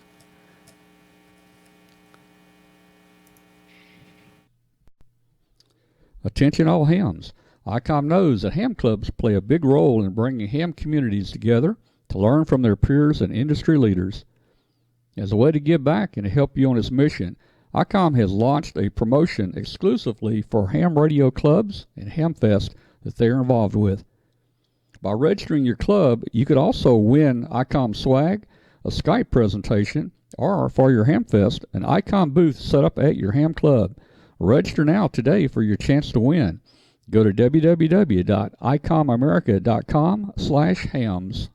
Attention all hams. ICOM knows that ham clubs play a big role in bringing ham communities together to learn from their peers and industry leaders. As a way to give back and to help you on this mission, ICOM has launched a promotion exclusively for ham radio clubs and Hamfest that they are involved with. By registering your club, you could also win ICOM swag, a Skype presentation, or for your Hamfest, an ICOM booth set up at your ham club. Register now today for your chance to win. Go to www.icomamerica.com/hams.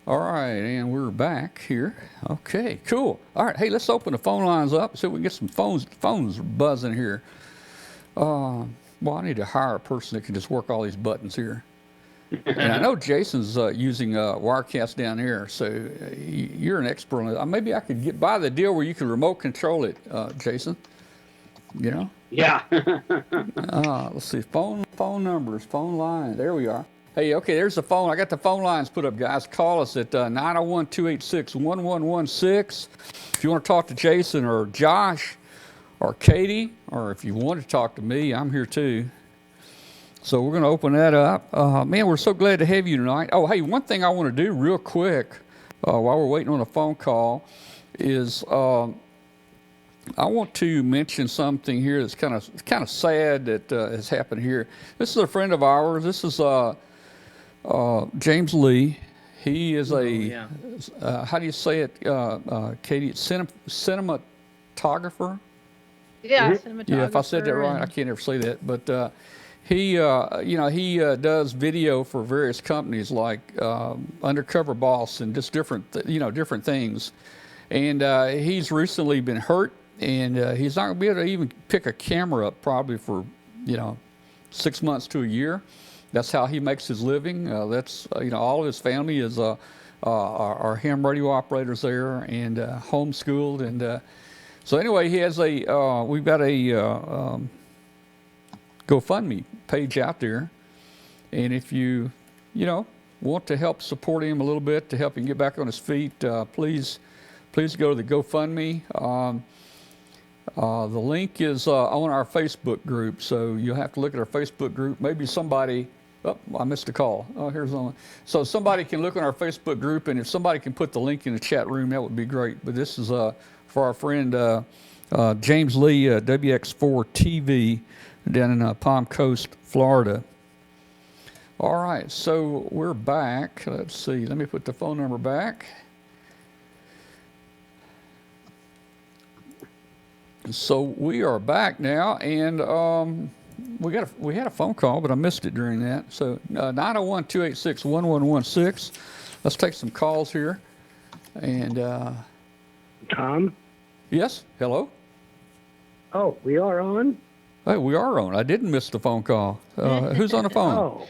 All right, and we're back here. Okay, cool. All right, hey, let's open the phone lines up so we can get some phones buzzing here. Well, I need to hire a person that can just work all these buttons here. And I know Jason's using Wirecast down here, so you're an expert on it. Maybe I could get by the deal where you can remote control it, Jason. You know?
Yeah.
Let's see, phone numbers, phone lines. There we are. Hey, okay, there's the phone. I got the phone lines put up, guys. Call us at 901-286-1116. If you want to talk to Jason or Josh or Katie, or if you want to talk to me, I'm here too. So we're going to open that up. Man, we're so glad to have you tonight. Oh, hey, one thing I want to do real quick while we're waiting on a phone call is I want to mention something here that's kind of sad that has happened here. This is a friend of ours. This is James Lee. He is how do you say it, Katie? Cinematographer?
Yeah, cinematographer.
Yeah, if I said that right, I can't ever say that. But he does video for various companies like Undercover Boss and just different things. And he's recently been hurt, and he's not going to be able to even pick a camera up probably for 6 months to a year. That's how he makes his living. That's all of his family is are ham radio operators there and homeschooled. And so anyway, he has we've got a GoFundMe page out there, and if you want to help support him a little bit to help him get back on his feet, please go to the GoFundMe. The link is on our Facebook group, so you'll have to look at our Facebook group. Maybe somebody. Oh, I missed a call. Oh, here's one. So somebody can look on our Facebook group, and if somebody can put the link in the chat room, that would be great. But this is for our friend James Lee, WX4 TV, down in Palm Coast, Florida. All right, so we're back. Let's see. Let me put the phone number back. So we are back now, and we had a phone call, but I missed it during that. So 901-286-1116. Let's take some calls here. And
Tom?
Yes, hello?
Oh, we are on?
Hey, we are on. I didn't miss the phone call. Who's on the phone?
Oh,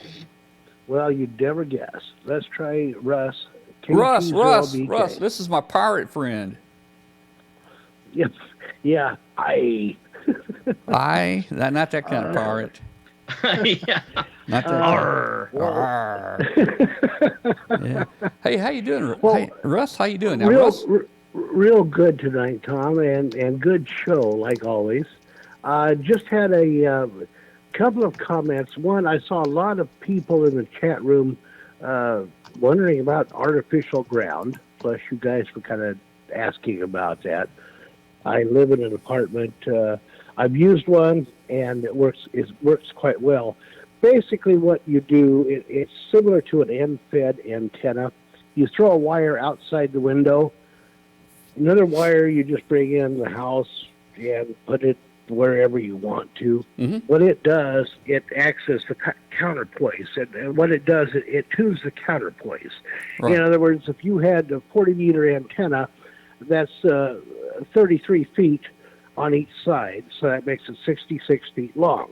well, you'd never guess. Let's try Russ.
Russ, this is my pirate friend.
Yep. Yeah,
not that kind of pirate.
Yeah.
Not that. Yeah. Hey, how you doing?
Well,
hey, Russ, how you doing? Now, Russ?
Real good tonight, Tom, and good show, like always. Just had a couple of comments. One, I saw a lot of people in the chat room wondering about artificial ground, plus you guys were kind of asking about that. I live in an apartment. I've used one, and it works quite well. Basically, what you do, it's similar to an end-fed antenna. You throw a wire outside the window. Another wire you just bring in the house and put it wherever you want to. Mm-hmm. What it does, it acts as the counterpoise. And what it does, it tunes the counterpoise. Right. In other words, if you had a 40-meter antenna, that's 33 feet on each side, so that makes it 66 feet long.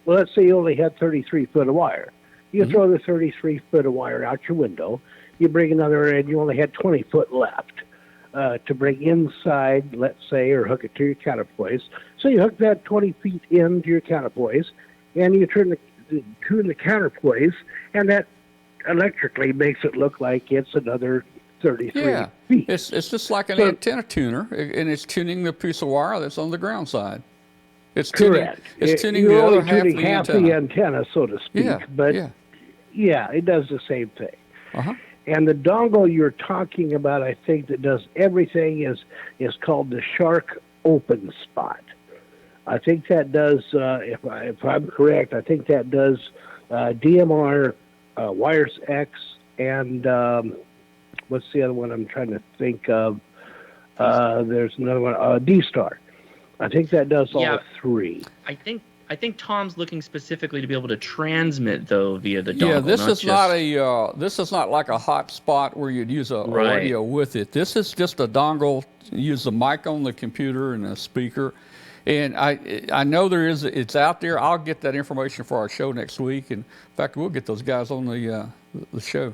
Well, let's say you only had 33 foot of wire. You throw the 33 foot of wire out your window, you bring another in, you only had 20 foot left to bring inside, let's say, or hook it to your counterpoise. So you hook that 20 feet into your counterpoise, and you tune the counterpoise, and that electrically makes it look like it's another 33 feet.
It's just like an antenna tuner, and it's tuning the piece of wire that's on the ground side. It's
correct.
It's tuning the other
half the antenna, so to speak. Yeah, it does the same thing.
Uh-huh.
And the dongle you're talking about, I think, that does everything is called the Shark Open Spot. I think that does, if I'm correct, I think that does DMR, Wires X, and what's the other one I'm trying to think of? There's another one, D-Star. I think that does all three.
I think Tom's looking specifically to be able to transmit though via the dongle.
Yeah, this
not
is
just...
not a this is not like a hotspot where you'd use a radio with it. This is just a dongle. Use the mic on the computer and a speaker. And I know it's out there. I'll get that information for our show next week. And in fact, we'll get those guys on the show.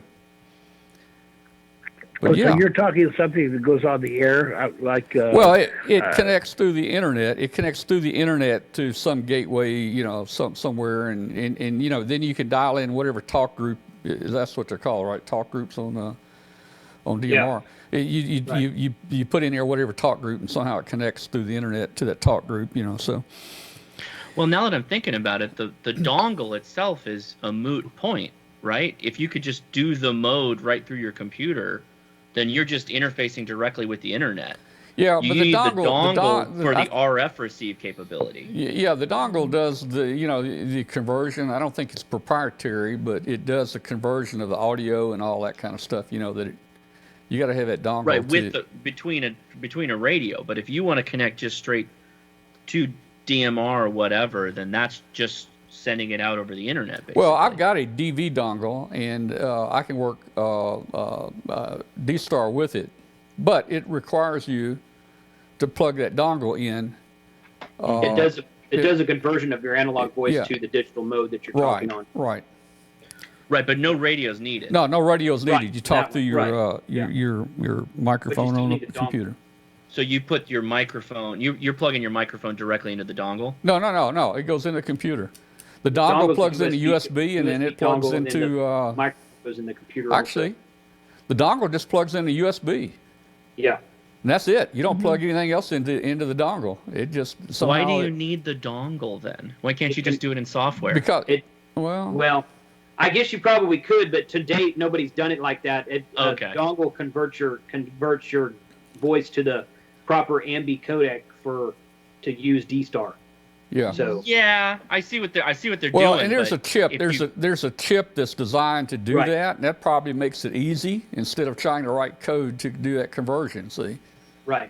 But
So you're talking something that goes on the air, like.
Well, it connects through the internet. It connects through the internet to some gateway, somewhere, and then you can dial in whatever talk group. That's what they're called, right? Talk groups on DMR. Yeah. You put in there whatever talk group, and somehow it connects through the internet to that talk group. So.
Well, now that I'm thinking about it, the dongle itself is a moot point, right? If you could just do the mode right through your computer, then you're just interfacing directly with the internet.
Yeah,
you
but
need the dongle for the RF receive capability.
Yeah, the dongle does the conversion. I don't think it's proprietary, but it does the conversion of the audio and all that kind of stuff. That you got to have that dongle
right between a radio. But if you want to connect just straight to DMR or whatever, then that's just sending it out over the internet, basically.
Well, I've got a DV dongle, and I can work D-Star with it, but it requires you to plug that dongle in.
It does a conversion of your analog voice to the digital mode that you're talking on.
Right.
Right, but no radio's needed.
No radio's needed.
Right.
You talk through your microphone on the computer.
So you put your microphone. You're plugging your microphone directly into the dongle.
No. It goes in the computer. The dongle plugs into USB, and then it plugs into.
Microphone goes in the computer.
Actually, the dongle just plugs into USB.
Yeah.
And that's it. You don't plug anything else into the dongle. It just somehow.
Why do you need the dongle then? Why can't you just do it in software?
Because
well, I guess you probably could, but to date nobody's done it like that. Dongle converts your voice to the proper ambi codec to use D-Star.
Yeah.
So
I see what they're doing.
Well, and there's a chip. There's a chip that's designed to do that, and that probably makes it easy instead of trying to write code to do that conversion. See.
Right.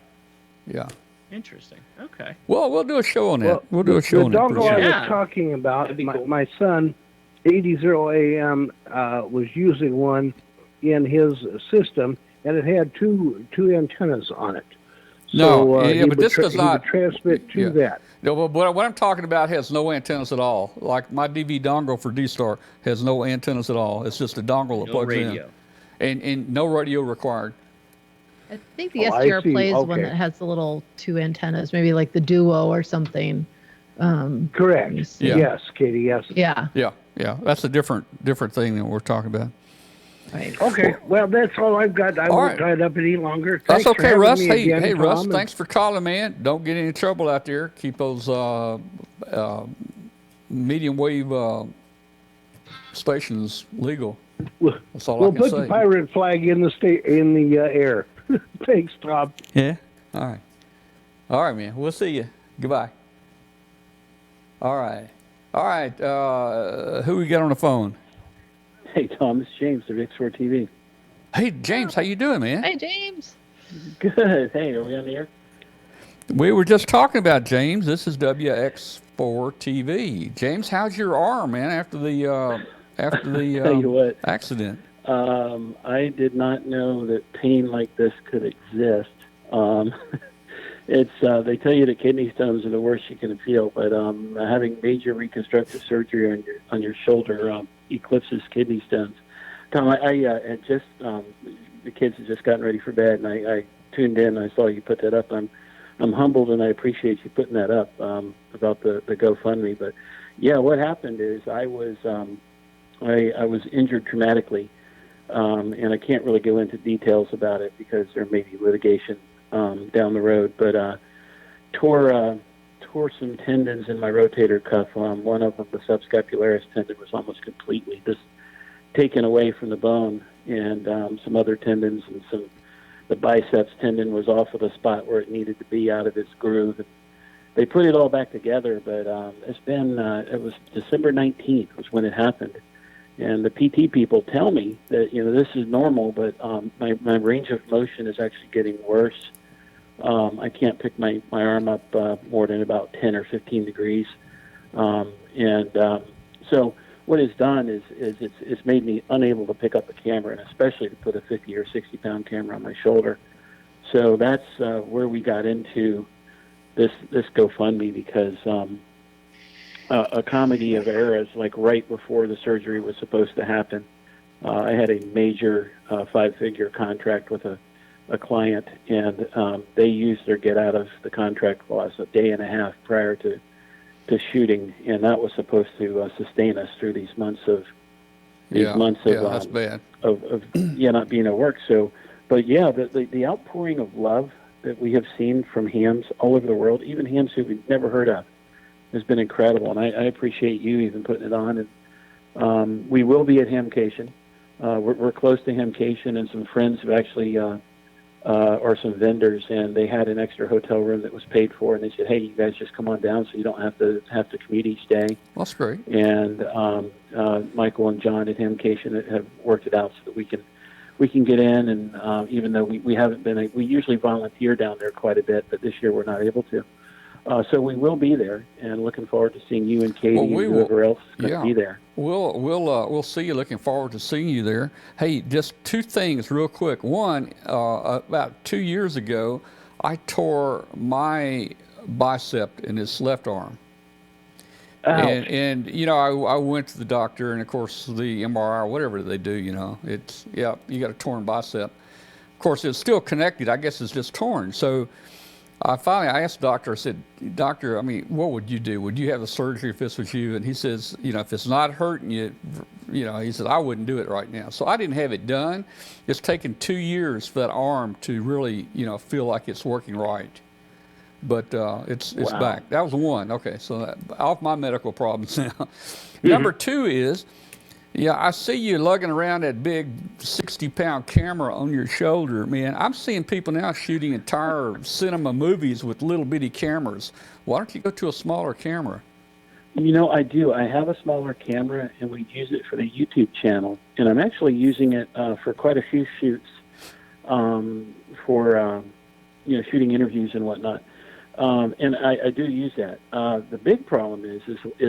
Yeah.
Interesting. Okay.
Well, we'll do a show on that. We'll do a show on that.
The dongle I was talking about, my son, 80AM, was using one in his system, and it had two antennas on it. So,
but this does not
transmit to that.
No, but what I'm talking about has no antennas at all. Like my DV dongle for D-Star has no antennas at all. It's just a dongle that plugs in. And no radio required.
I think the SDR plays one that has the little two antennas, maybe like the Duo or something.
Correct.
Yeah.
Yes, Katie, yes.
Yeah.
Yeah. That's a different thing than we're talking about.
Right.
Okay, well, that's all I've got. I won't tie it up any longer.
That's okay, Russ.
Hey,
Russ, thanks for calling, man. Don't get any trouble out there. Keep those medium wave stations legal. That's all I can say.
We'll put the pirate flag in the air. Thanks, Tom.
Yeah. All right, man. We'll see you. Goodbye. All right. Who we got on the phone?
Hey, Tom, it's James of X4 TV.
Hey, James, how you doing, man?
Hey, James.
Good. Hey, are we on the air?
We were just talking about James. This is WX4 TV. James, how's your arm, man, after the
Tell you what,
accident?
I did not know that pain like this could exist. It's they tell you that kidney stones are the worst you can feel, but having major reconstructive surgery on your shoulder eclipses kidney stones. Tom, I had just the kids had just gotten ready for bed, and I tuned in. And I saw you put that up. I'm humbled, and I appreciate you putting that up about the GoFundMe. But yeah, what happened is I was injured traumatically, and I can't really go into details about it because there may be litigation down the road. But tore some tendons in my rotator cuff. One of them, the subscapularis tendon, was almost completely just taken away from the bone, and some other tendons, and the biceps tendon was off of the spot where it needed to be, out of its groove. they put it all back together. But it's been it was December 19th was when it happened, and the PT people tell me that this is normal, but my range of motion is actually getting worse. I can't pick my arm up more than about 10 or 15 degrees, so what it's done is it's made me unable to pick up a camera, and especially to put a 50 or 60 pound camera on my shoulder. So that's where we got into this GoFundMe, because a comedy of errors, like right before the surgery was supposed to happen, I had a major 5-figure contract with a client, and they used their get out of the contract clause a day and a half prior to shooting, and that was supposed to sustain us through these months of
that's bad.
of not being at work. So, but yeah, the outpouring of love that we have seen from hams all over the world, even hams who we've never heard of, has been incredible, and I appreciate you even putting it on. And we will be at Hamcation. We're close to Hamcation, and some friends have actually or some vendors, and they had an extra hotel room that was paid for, and they said, hey, you guys just come on down so you don't have to commute each day.
That's great.
And Michael and John at Hamcation have worked it out so that we can get in, and even though we haven't been, we usually volunteer down there quite a bit, but this year we're not able to. So we will be there, and looking forward to seeing you and Katie and whoever else is going to be there.
We'll see you. Looking forward to seeing you there. Hey, just two things real quick. One, about 2 years ago, I tore my bicep in this left arm.
Ouch.
And I went to the doctor, and of course the MRI or whatever they do, you got a torn bicep. Of course, it's still connected. I guess it's just torn. So I asked the doctor, I said, Doctor, what would you do? Would you have the surgery if this was you? And he says, if it's not hurting you, he said, I wouldn't do it right now. So I didn't have it done. It's taken 2 years for that arm to really, feel like it's working right. But it's back. That was one. Okay, so off my medical problems now. Number two is, I see you lugging around that big 60-pound camera on your shoulder, man. I'm seeing people now shooting entire cinema movies with little bitty cameras. Why don't you go to a smaller camera?
I do. I have a smaller camera, and we use it for the YouTube channel. And I'm actually using it for quite a few shoots, for shooting interviews and whatnot. And I do use that. The big problem is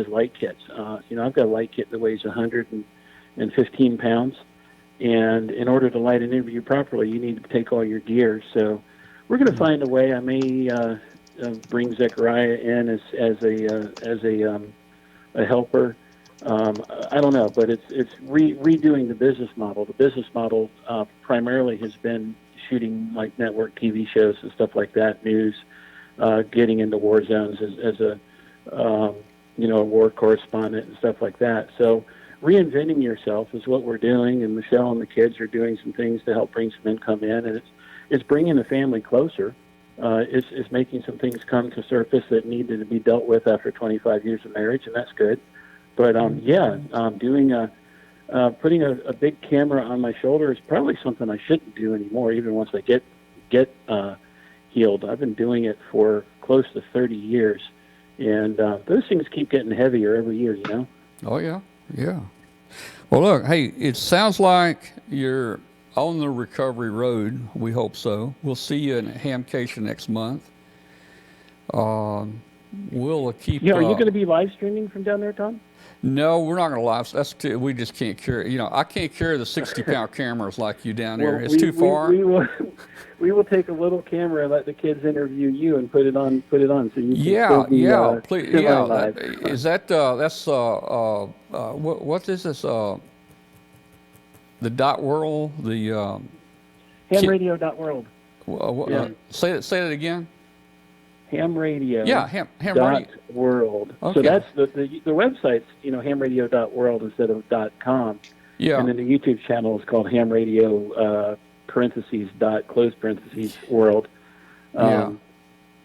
light kits. I've got a light kit that weighs 115 pounds, and in order to light an interview properly, you need to take all your gear. So we're going to find a way. I may bring Zechariah in as a helper. I don't know, but it's redoing the business model. The business model primarily has been shooting like network TV shows and stuff like that, news. Getting into war zones as a war correspondent and stuff like that. So reinventing yourself is what we're doing, and Michelle and the kids are doing some things to help bring some income in, and it's bringing the family closer. It's making some things come to surface that needed to be dealt with after 25 years of marriage, and that's good. But doing putting a big camera on my shoulder is probably something I shouldn't do anymore, even once I get healed. I've been doing it for close to 30 years, and those things keep getting heavier every year,
Oh, yeah. Well, look, hey, it sounds like you're on the recovery road. We hope so. We'll see you in Hamcation next month. We'll keep...
are you going to be live streaming from down there, Tom?
No, we're not going to live. We just can't carry. I can't carry the 60-pound cameers like you down there. It's too far.
We will take a little camera and let the kids interview you and put it on so you can still be
please,
live.
Is that that's what is this? The .world, the
hamradio.world.
Say that again.
Hamradio.
Yeah, hamradio.
.world.
Okay.
So that's the website's hamradio.world instead of .com.
Yeah.
And then the YouTube channel is called hamradio .. .world.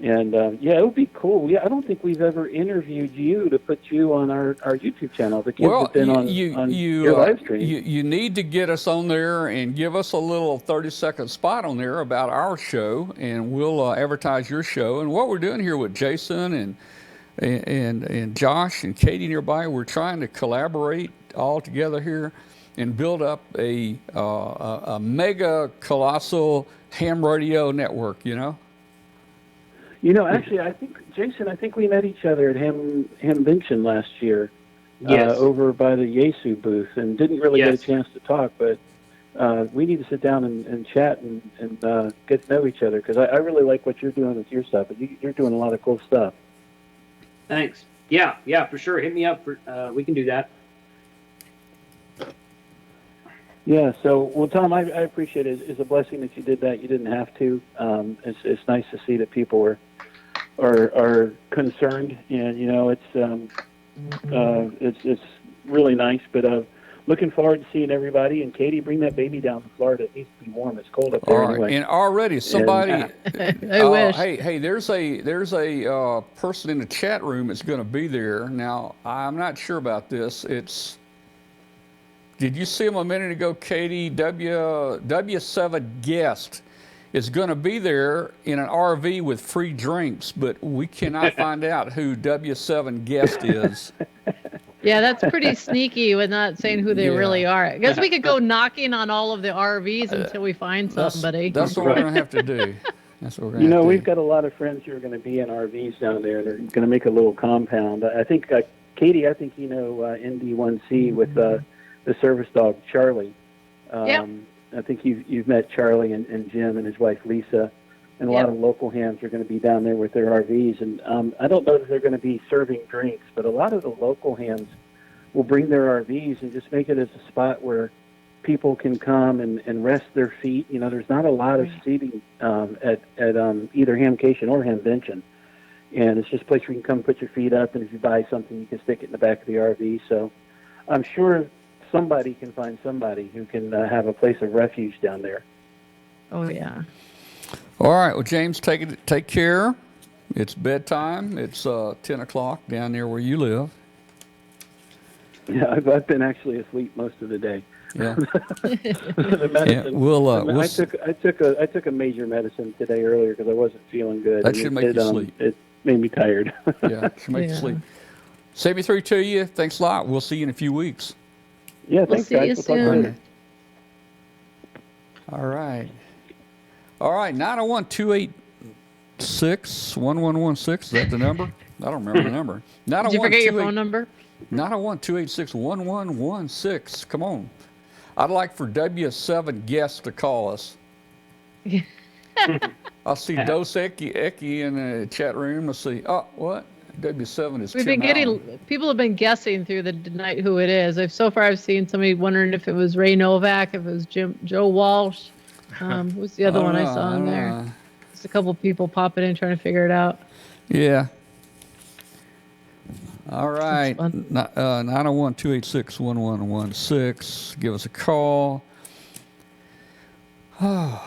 And yeah, it would be cool. Yeah, I don't think we've ever interviewed you to put you on our YouTube channel. The kids have been on your live stream.
You need to get us on there and give us a little 30-second spot on there about our show, and we'll advertise your show. And what we're doing here with Jason and Josh and Katie and everybody, we're trying to collaborate all together here and build up a mega colossal ham radio network.
Actually, I think Jason, we met each other at Hamvention last year, over by the Yesu booth, and didn't really get a chance to talk. But we need to sit down and chat and get to know each other, because I really like what you're doing with your stuff. You're doing a lot of cool stuff.
Thanks. Yeah, for sure. Hit me up. We can do that.
Yeah. So, well, Tom, I appreciate it. It's a blessing that you did that. You didn't have to. It's nice to see that people are concerned, and it's really nice. But looking forward to seeing everybody. And Katie, bring that baby down to Florida. It needs to be warm. It's cold up there anyway.
And already somebody.
I wish.
Hey, there's a person in the chat room that's going to be there. Now, I'm not sure about this. Did you see him a minute ago, Katie? W7 guest is going to be there in an RV with free drinks, but we cannot find out who W7 guest is.
Yeah, that's pretty sneaky with not saying who they really are. I guess we could go knocking on all of the RVs until we find somebody.
That's what we're going to have to do. That's what we're going to have to do.
We've got a lot of friends who are going to be in RVs down there. They're going to make a little compound. I think, Katie, ND1C with the service dog, Charlie. I think you've met Charlie and Jim and his wife, Lisa. And a lot of local hams are going to be down there with their RVs. And I don't know if they're going to be serving drinks, but a lot of the local hams will bring their RVs and just make it as a spot where people can come and rest their feet. There's not a lot of seating at either Hamcation or Hamvention. And it's just a place where you can come put your feet up, and if you buy something, you can stick it in the back of the RV. So I'm sure somebody can find somebody who can have a place of refuge down there.
Oh, yeah.
All right. Well, James, take care. It's bedtime. It's 10 o'clock down there where you live.
Yeah, I've been actually asleep most of the day.
Yeah.
The medicine. I took a major medicine today earlier because I wasn't feeling good.
That should make you sleep.
It made me tired.
Yeah, it should make you sleep. 73 to you. Thanks a lot. We'll see you in a few weeks.
Yeah, thanks,
see
guys.
you soon.
All right. 901-286-1116. Is that the number? I don't remember the number.
Did you forget your phone number?
901-286-1116. Come on. I'd like for W7 guests to call us. I'll see Dos Eki in the chat room. Let's see. Oh, what? W7 is
people have been guessing through the night who it is. So far I've seen somebody wondering if it was Ray Novak, if it was Joe Walsh. Who's the other one I saw in there? Just a couple people popping in trying to figure it out.
Yeah. All right. 901-286-1116. Give us a call. Yeah,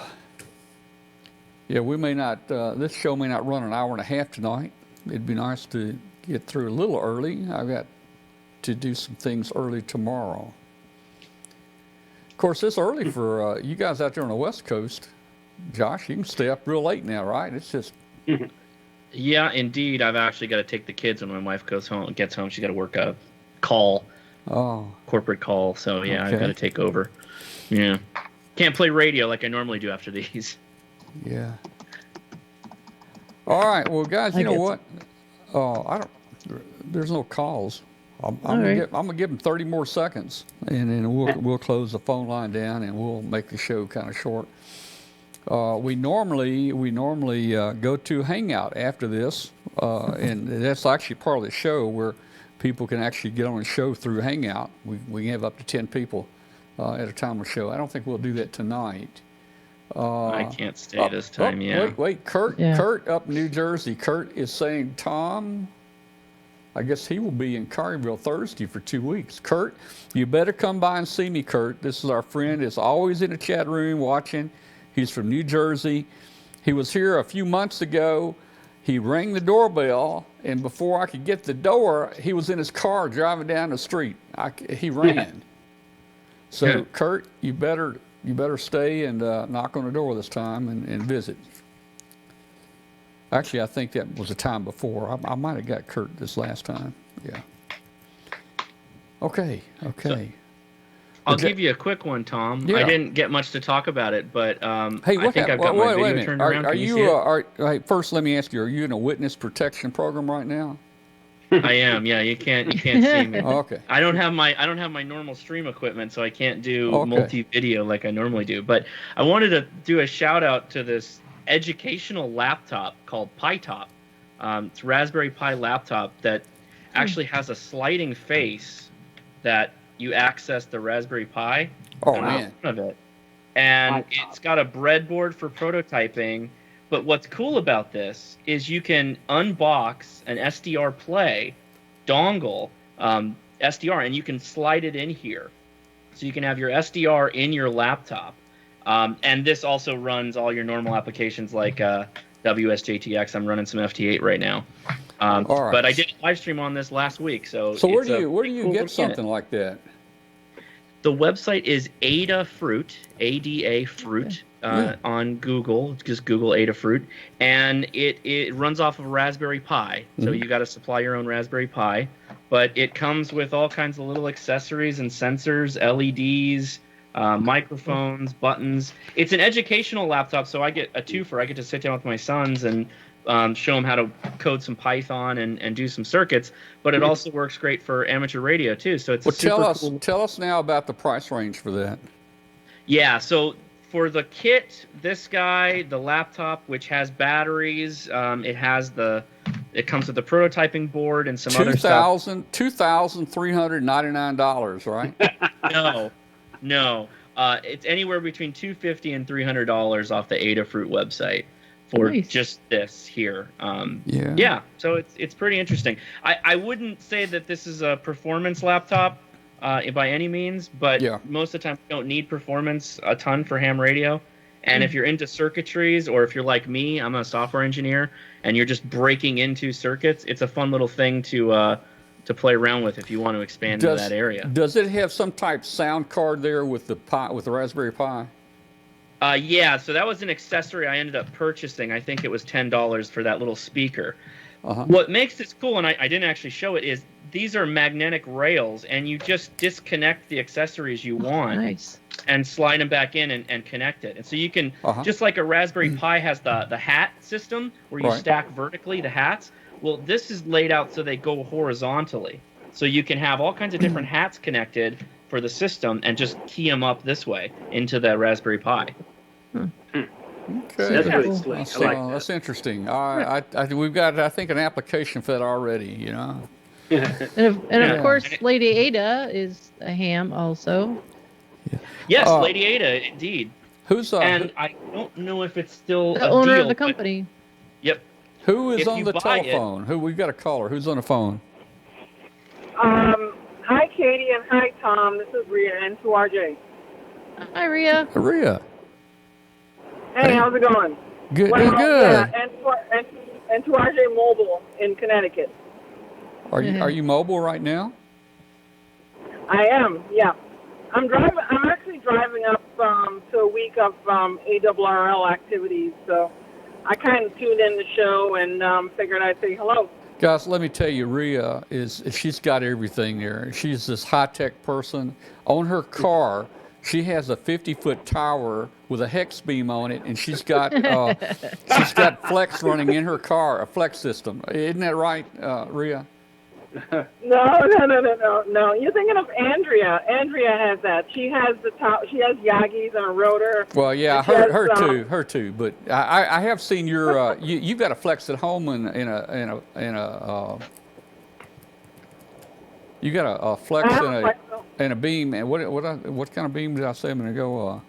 we may not, this show may not run an hour and a half tonight. It'd be nice to get through a little early. I've got to do some things early tomorrow. Of course, it's early for you guys out there on the West Coast. Josh, you can stay up real late now, right? It's just...
Yeah, indeed. I've actually got to take the kids when my wife gets home. She's got to work a call, corporate call. So, yeah, okay. I've got to take over. Yeah. Can't play radio like I normally do after these.
Yeah. All right. Well, guys, you know what? There's no calls. I'm gonna give them 30 more seconds, and then we'll close the phone line down, and we'll make the show kind of short. We normally go to Hangout after this, and that's actually part of the show where people can actually get on the show through Hangout. We have up to 10 people at a time of show. I don't think we'll do that tonight.
I can't stay this time.
Wait, Kurt up in New Jersey. Kurt is saying, Tom, I guess he will be in Carryville Thursday for 2 weeks. Kurt, you better come by and see me, Kurt. This is our friend. Is always in the chat room watching. He's from New Jersey. He was here a few months ago. He rang the doorbell, and before I could get the door, he was in his car driving down the street. He ran. So, Kurt, you better stay and knock on the door this time and visit. Actually, I think that was the time before. I might have got Kurt this last time. Yeah. Okay.
So, I'll give you a quick one, Tom.
Yeah.
I didn't get much to talk about it, but
hey,
I think I've got my video turned around.
Are you? Hey, first, let me ask you: are you in a witness protection program right now?
I am. Yeah, you can't see me.
Okay.
I don't have my normal stream equipment, so I can't do multi-video like I normally do. But I wanted to do a shout out to this educational laptop called PiTop. It's a Raspberry Pi laptop that actually has a sliding face that you access the Raspberry Pi
man.
Of it. And it's got a breadboard for prototyping. But what's cool about this is you can unbox an SDR Play dongle SDR, and you can slide it in here. So you can have your SDR in your laptop. And this also runs all your normal applications like WSJTX. I'm running some FT8 right now.
All right.
But I did a live stream on this last week. So
where do you get something like that?
The website is Adafruit, ADA Fruit, on Google. Just Google Adafruit, and it runs off of Raspberry Pi. So you got to supply your own Raspberry Pi, but it comes with all kinds of little accessories and sensors, LEDs, microphones, buttons. It's an educational laptop, so I get a twofer. I get to sit down with my sons and show them how to code some Python and do some circuits, but it also works great for amateur radio too. So it's cool.
Tell us now about the price range for that.
Yeah, so for the kit, this guy, the laptop, which has batteries, it comes with the prototyping board and some other stuff.
$2,399, right?
No. It's anywhere between $250 and $300 off the Adafruit website. For just this here. So it's pretty interesting. I wouldn't say that this is a performance laptop by any means, but most of the time you don't need performance a ton for ham radio. And if you're into circuitries, or if you're like me, I'm a software engineer, and you're just breaking into circuits, it's a fun little thing to play around with if you want to expand into that area.
Does it have some type sound card there with the Raspberry Pi?
So that was an accessory I ended up purchasing. I think it was $10 for that little speaker. What makes this cool, and I didn't actually show it, is these are magnetic rails, and you just disconnect the accessories you want and slide them back in and connect it. And so you can, just like a Raspberry Pi has the hat system where you stack vertically the hats, well, this is laid out so they go horizontally. So you can have all kinds of different hats connected for the system and just key them up this way into the Raspberry Pi.
Okay.
That's really slick.
That's interesting. We've got, I think, an application for that already, you know.
And of course, Lady Ada is a ham also.
Yes, Lady Ada, indeed. I don't know if it's still
the owner of the company.
Yep.
Who is on the telephone? We've got a caller. Who's on the phone?
Hi, Katie, and hi, Tom. This is Rhea, and to RJ.
Hi, Rhea.
Rhea.
Hey, how's it going?
Good.
Well,
good.
Yeah, and to RJ Mobile in Connecticut.
Are you mobile right now?
I am. Yeah. I'm actually driving up to a week of ARRL activities, so I kind of tuned in the show and figured I'd say hello.
Guys, let me tell you, Rhea she's got everything there. She's this high-tech person. On her car, she has a 50-foot tower with a hex beam on it, and she's got Flex running in her car, a Flex system. Isn't that right, Rhea?
No. You're thinking of Andrea. Andrea has that. She has she has Yagis and a rotor.
Well, yeah, her too. But I have seen your you've got a Flex at home in a you got a Flex and a beam. And what kind of beam did I say a minute ago?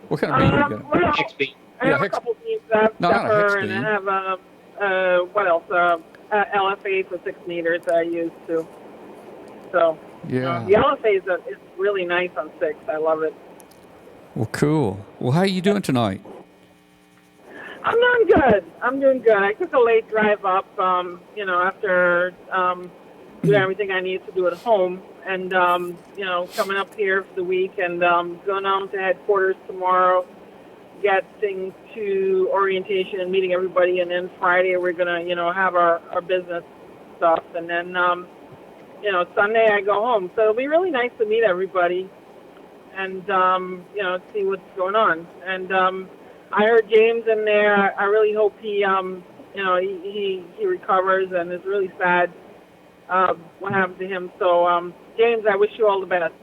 What kind of beam you got?
Hex beam.
I have a couple beams. I have Stepper, and I have what else? LFA for 6 meters I use too. So the LFA is really nice on 6. I love it.
Well, cool. Well, how are you doing tonight?
I'm doing good. I'm doing good. I took a late drive up, after doing everything I need to do at home, and coming up here for the week, and going on to headquarters tomorrow, getting to orientation and meeting everybody, and then Friday we're gonna, have our business stuff, and then Sunday I go home. So it'll be really nice to meet everybody, and see what's going on. And I heard James in there. I really hope he recovers, and it's really sad what happened to him. So James, I wish you all the best.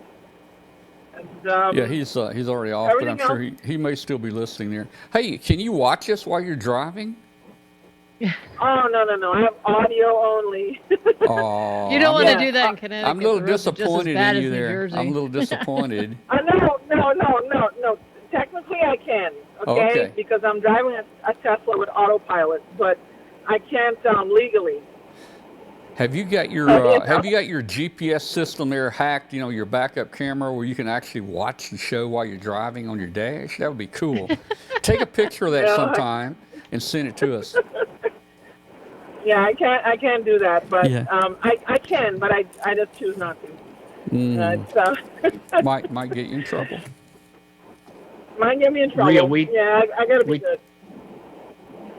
And,
yeah, he's already off, but I'm sure he may still be listening there. Hey, can you watch us while you're driving?
Oh, no. I have audio only.
Oh,
You don't want to do that in Connecticut.
I'm a little
The roads are just as
disappointed
bad
in you
as New
there.
Jersey.
I'm a little disappointed.
No. Technically, I can, okay? Because I'm driving a Tesla with autopilot, but I can't legally.
Have you got your GPS system there hacked? Your backup camera where you can actually watch the show while you're driving on your dash. That would be cool. Take a picture of that sometime and send it to us.
Yeah, I can't do that, but I can, but I just choose not to.
Might get you in trouble.
Might get me in trouble.
Rhea,
I gotta be good.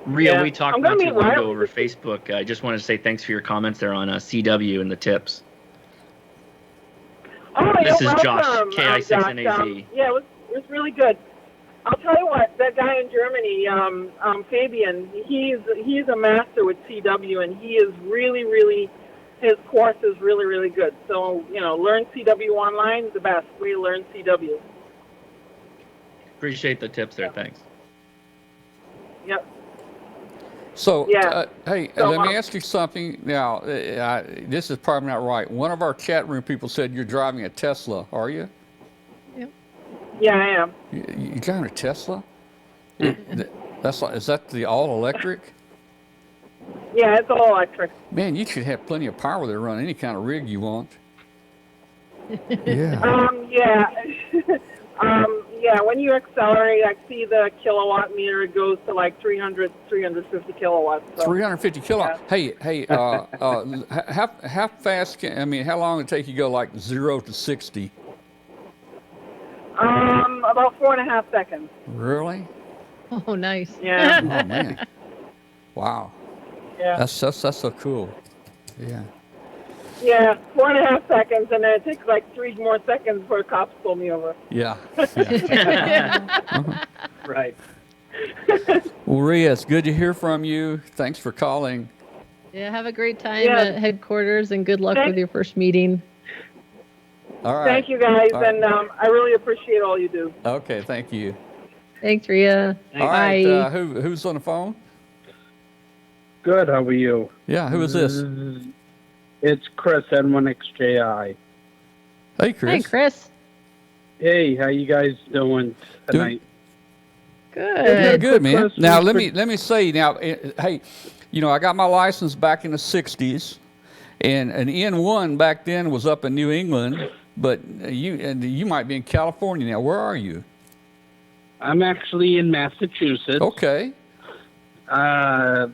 Rhea, we talked not too long ago over
Riley.
Facebook. I just wanted to say thanks for your comments there on CW and the tips.
Oh,
This
you're
is Josh,
welcome,
KI6NAZ.
Josh. Yeah, it was really good. I'll tell you what, that guy in Germany, Fabian, he's a master with CW, and he is really, his course is really good. So, learn CW online is the best way to learn CW.
Appreciate the tips there. Thanks.
Yep.
So,
Yeah.
hey, let me ask you something. Now, this is probably not right. One of our chat room people said you're driving a Tesla. Are you?
Yeah, I am.
You driving a Tesla? Is that the all electric?
Yeah, it's all electric.
Man, you should have plenty of power to run any kind of rig you want. Yeah.
Yeah, when you accelerate, I see the kilowatt meter goes to like 350 kilowatts. So.
350 kilowatts. Yeah. Hey, how fast how long did it take you to go like 0 to 60?
About 4.5 seconds.
Really?
Oh, nice.
Yeah.
Oh man. Wow.
Yeah.
That's so cool. Yeah.
Yeah, 4.5 seconds, and then it takes like 3 more seconds before the cops pull me over.
Yeah.
Right.
Well, Rhea, it's good to hear from you. Thanks for calling.
Yeah, have a great time at headquarters, and good luck with your first meeting.
All right.
Thank you, guys,
right.
and I really appreciate all you do.
Okay, thank you.
Thanks, Rhea.
All
Bye.
right, who's on the phone?
Good, how are you?
Yeah, who is this?
It's Chris, N1XJI.
Hey, Chris.
Hey, Chris.
Hey, how you guys doing tonight?
Good.
Good, man. Now, let me say, hey, I got my license back in the 60s, and an N1 back then was up in New England, but you might be in California now. Where are you?
I'm actually in Massachusetts.
Okay.
I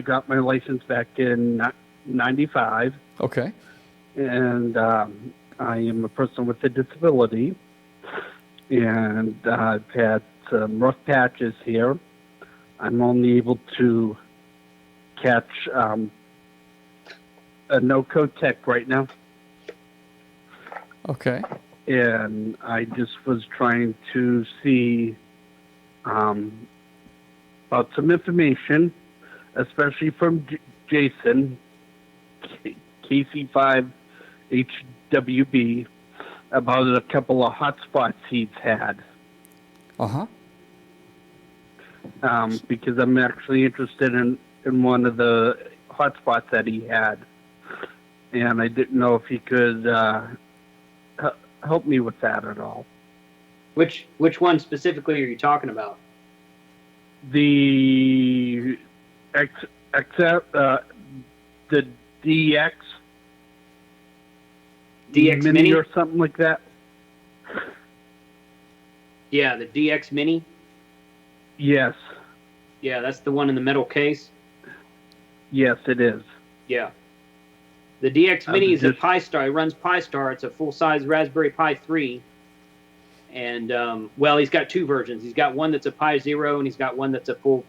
got my license back in 95.
Okay.
And I am a person with a disability, and I've had some rough patches here. I'm only able to catch a no-code tech right now.
Okay.
And I just was trying to see about some information, especially from Jason, KC5HWB, about a couple of hotspots he's had.
Uh-huh.
Because I'm actually interested in one of the hotspots that he had. And I didn't know if he could help me with that at all.
Which one specifically are you talking about?
The the DX
Mini
or something like that.
Yeah, the DX Mini.
Yes.
Yeah, that's the one in the metal case.
Yes, it is.
Yeah. The DX Mini is a
just-
Pi Star. It runs Pi Star. It's a full-size Raspberry Pi 3. And, well, he's got two versions. He's got one that's a Pi Zero, and he's got one that's a full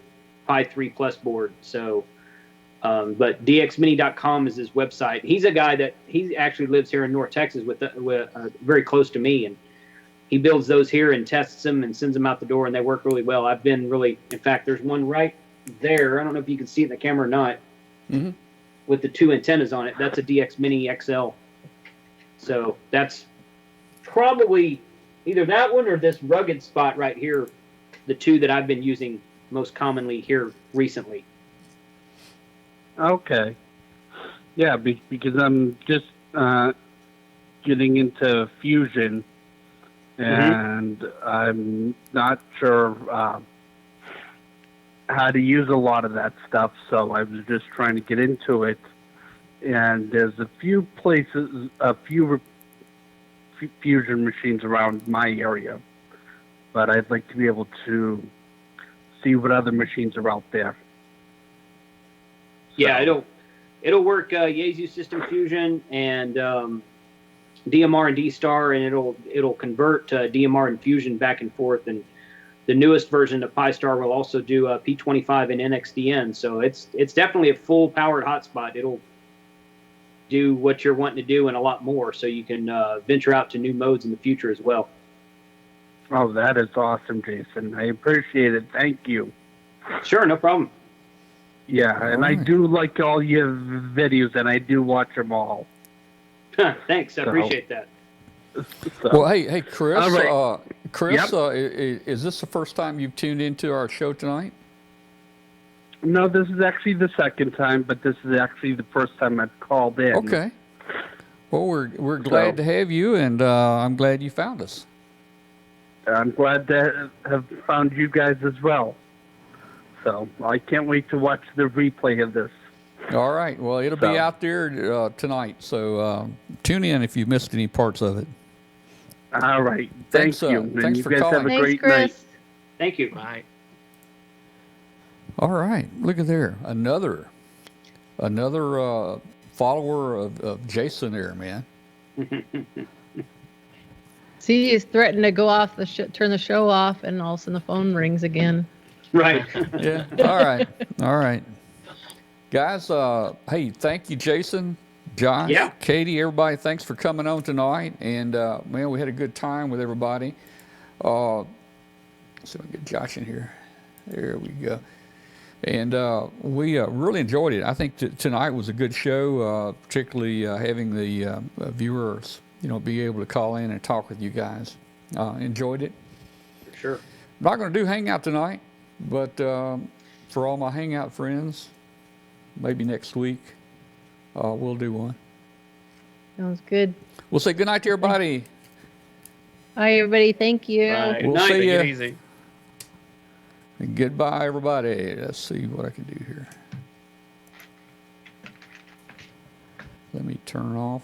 Pi 3 Plus board. So, but DXmini.com is his website. He's a guy that he actually lives here in North Texas with very close to me, and he builds those here and tests them and sends them out the door, and they work really well. I've been really, in fact, there's one right there. I don't know if you can see it in the camera or not.
Mm-hmm.
With the two antennas on it. That's a DX Mini XL. So that's probably either that one or this rugged spot right here, the two that I've been using most commonly here recently.
Okay. Yeah, because I'm just getting into Fusion, and I'm not sure how to use a lot of that stuff, so I was just trying to get into it. And there's a few places, Fusion machines around my area, but I'd like to be able to see what other machines are out there.
Yeah, it'll work Yaesu System Fusion and DMR and D-Star, and it'll convert DMR and Fusion back and forth. And the newest version of Pi Star will also do P25 and NXDN. So it's definitely a full powered hotspot. It'll do what you're wanting to do and a lot more, so you can venture out to new modes in the future as well.
Oh, that is awesome, Jason. I appreciate it. Thank you.
Sure, no problem.
Yeah, and I do like all your videos, and I do watch them all.
Thanks, I appreciate that.
So,
Well, hey, Chris.
All right.
Chris,
Yep.
Is this the first time you've tuned into our show tonight?
no, this is actually the second time, but this is actually the first time I've called in.
Okay. Well, we're glad to have you, and I'm glad you found us.
I'm glad to have found you guys as well. So I can't wait to watch the replay of this.
All right. Well, it'll be out there tonight, so tune in if you missed any parts of it.
All right. Thank
Thanks,
you. And
thanks
you
for
guys
calling.
have a
Thanks,
great
Chris.
night.
Thank you.
Bye.
All right. Look at there. Another follower of Jason there, man.
See, he's threatened to go off turn the show off, and all of a sudden the phone rings again.
Right.
Yeah. All right. Guys, hey, thank you, Jason, Josh,
Yeah.
Katie, everybody. Thanks for coming on tonight. And, man, we had a good time with everybody. So we get Josh in here. There we go. And we really enjoyed it. I think tonight was a good show, particularly having the viewers, be able to call in and talk with you guys. Enjoyed it.
For sure.
I'm not going to do Hangout tonight, but for all my Hangout friends, maybe next week we'll do one.
Sounds good.
We'll say good night to everybody.
Hi, everybody. Thank you.
Bye.
We'll
Night.
see
Take
you.
it easy.
And goodbye, everybody. Let's see what I can do here. Let me turn off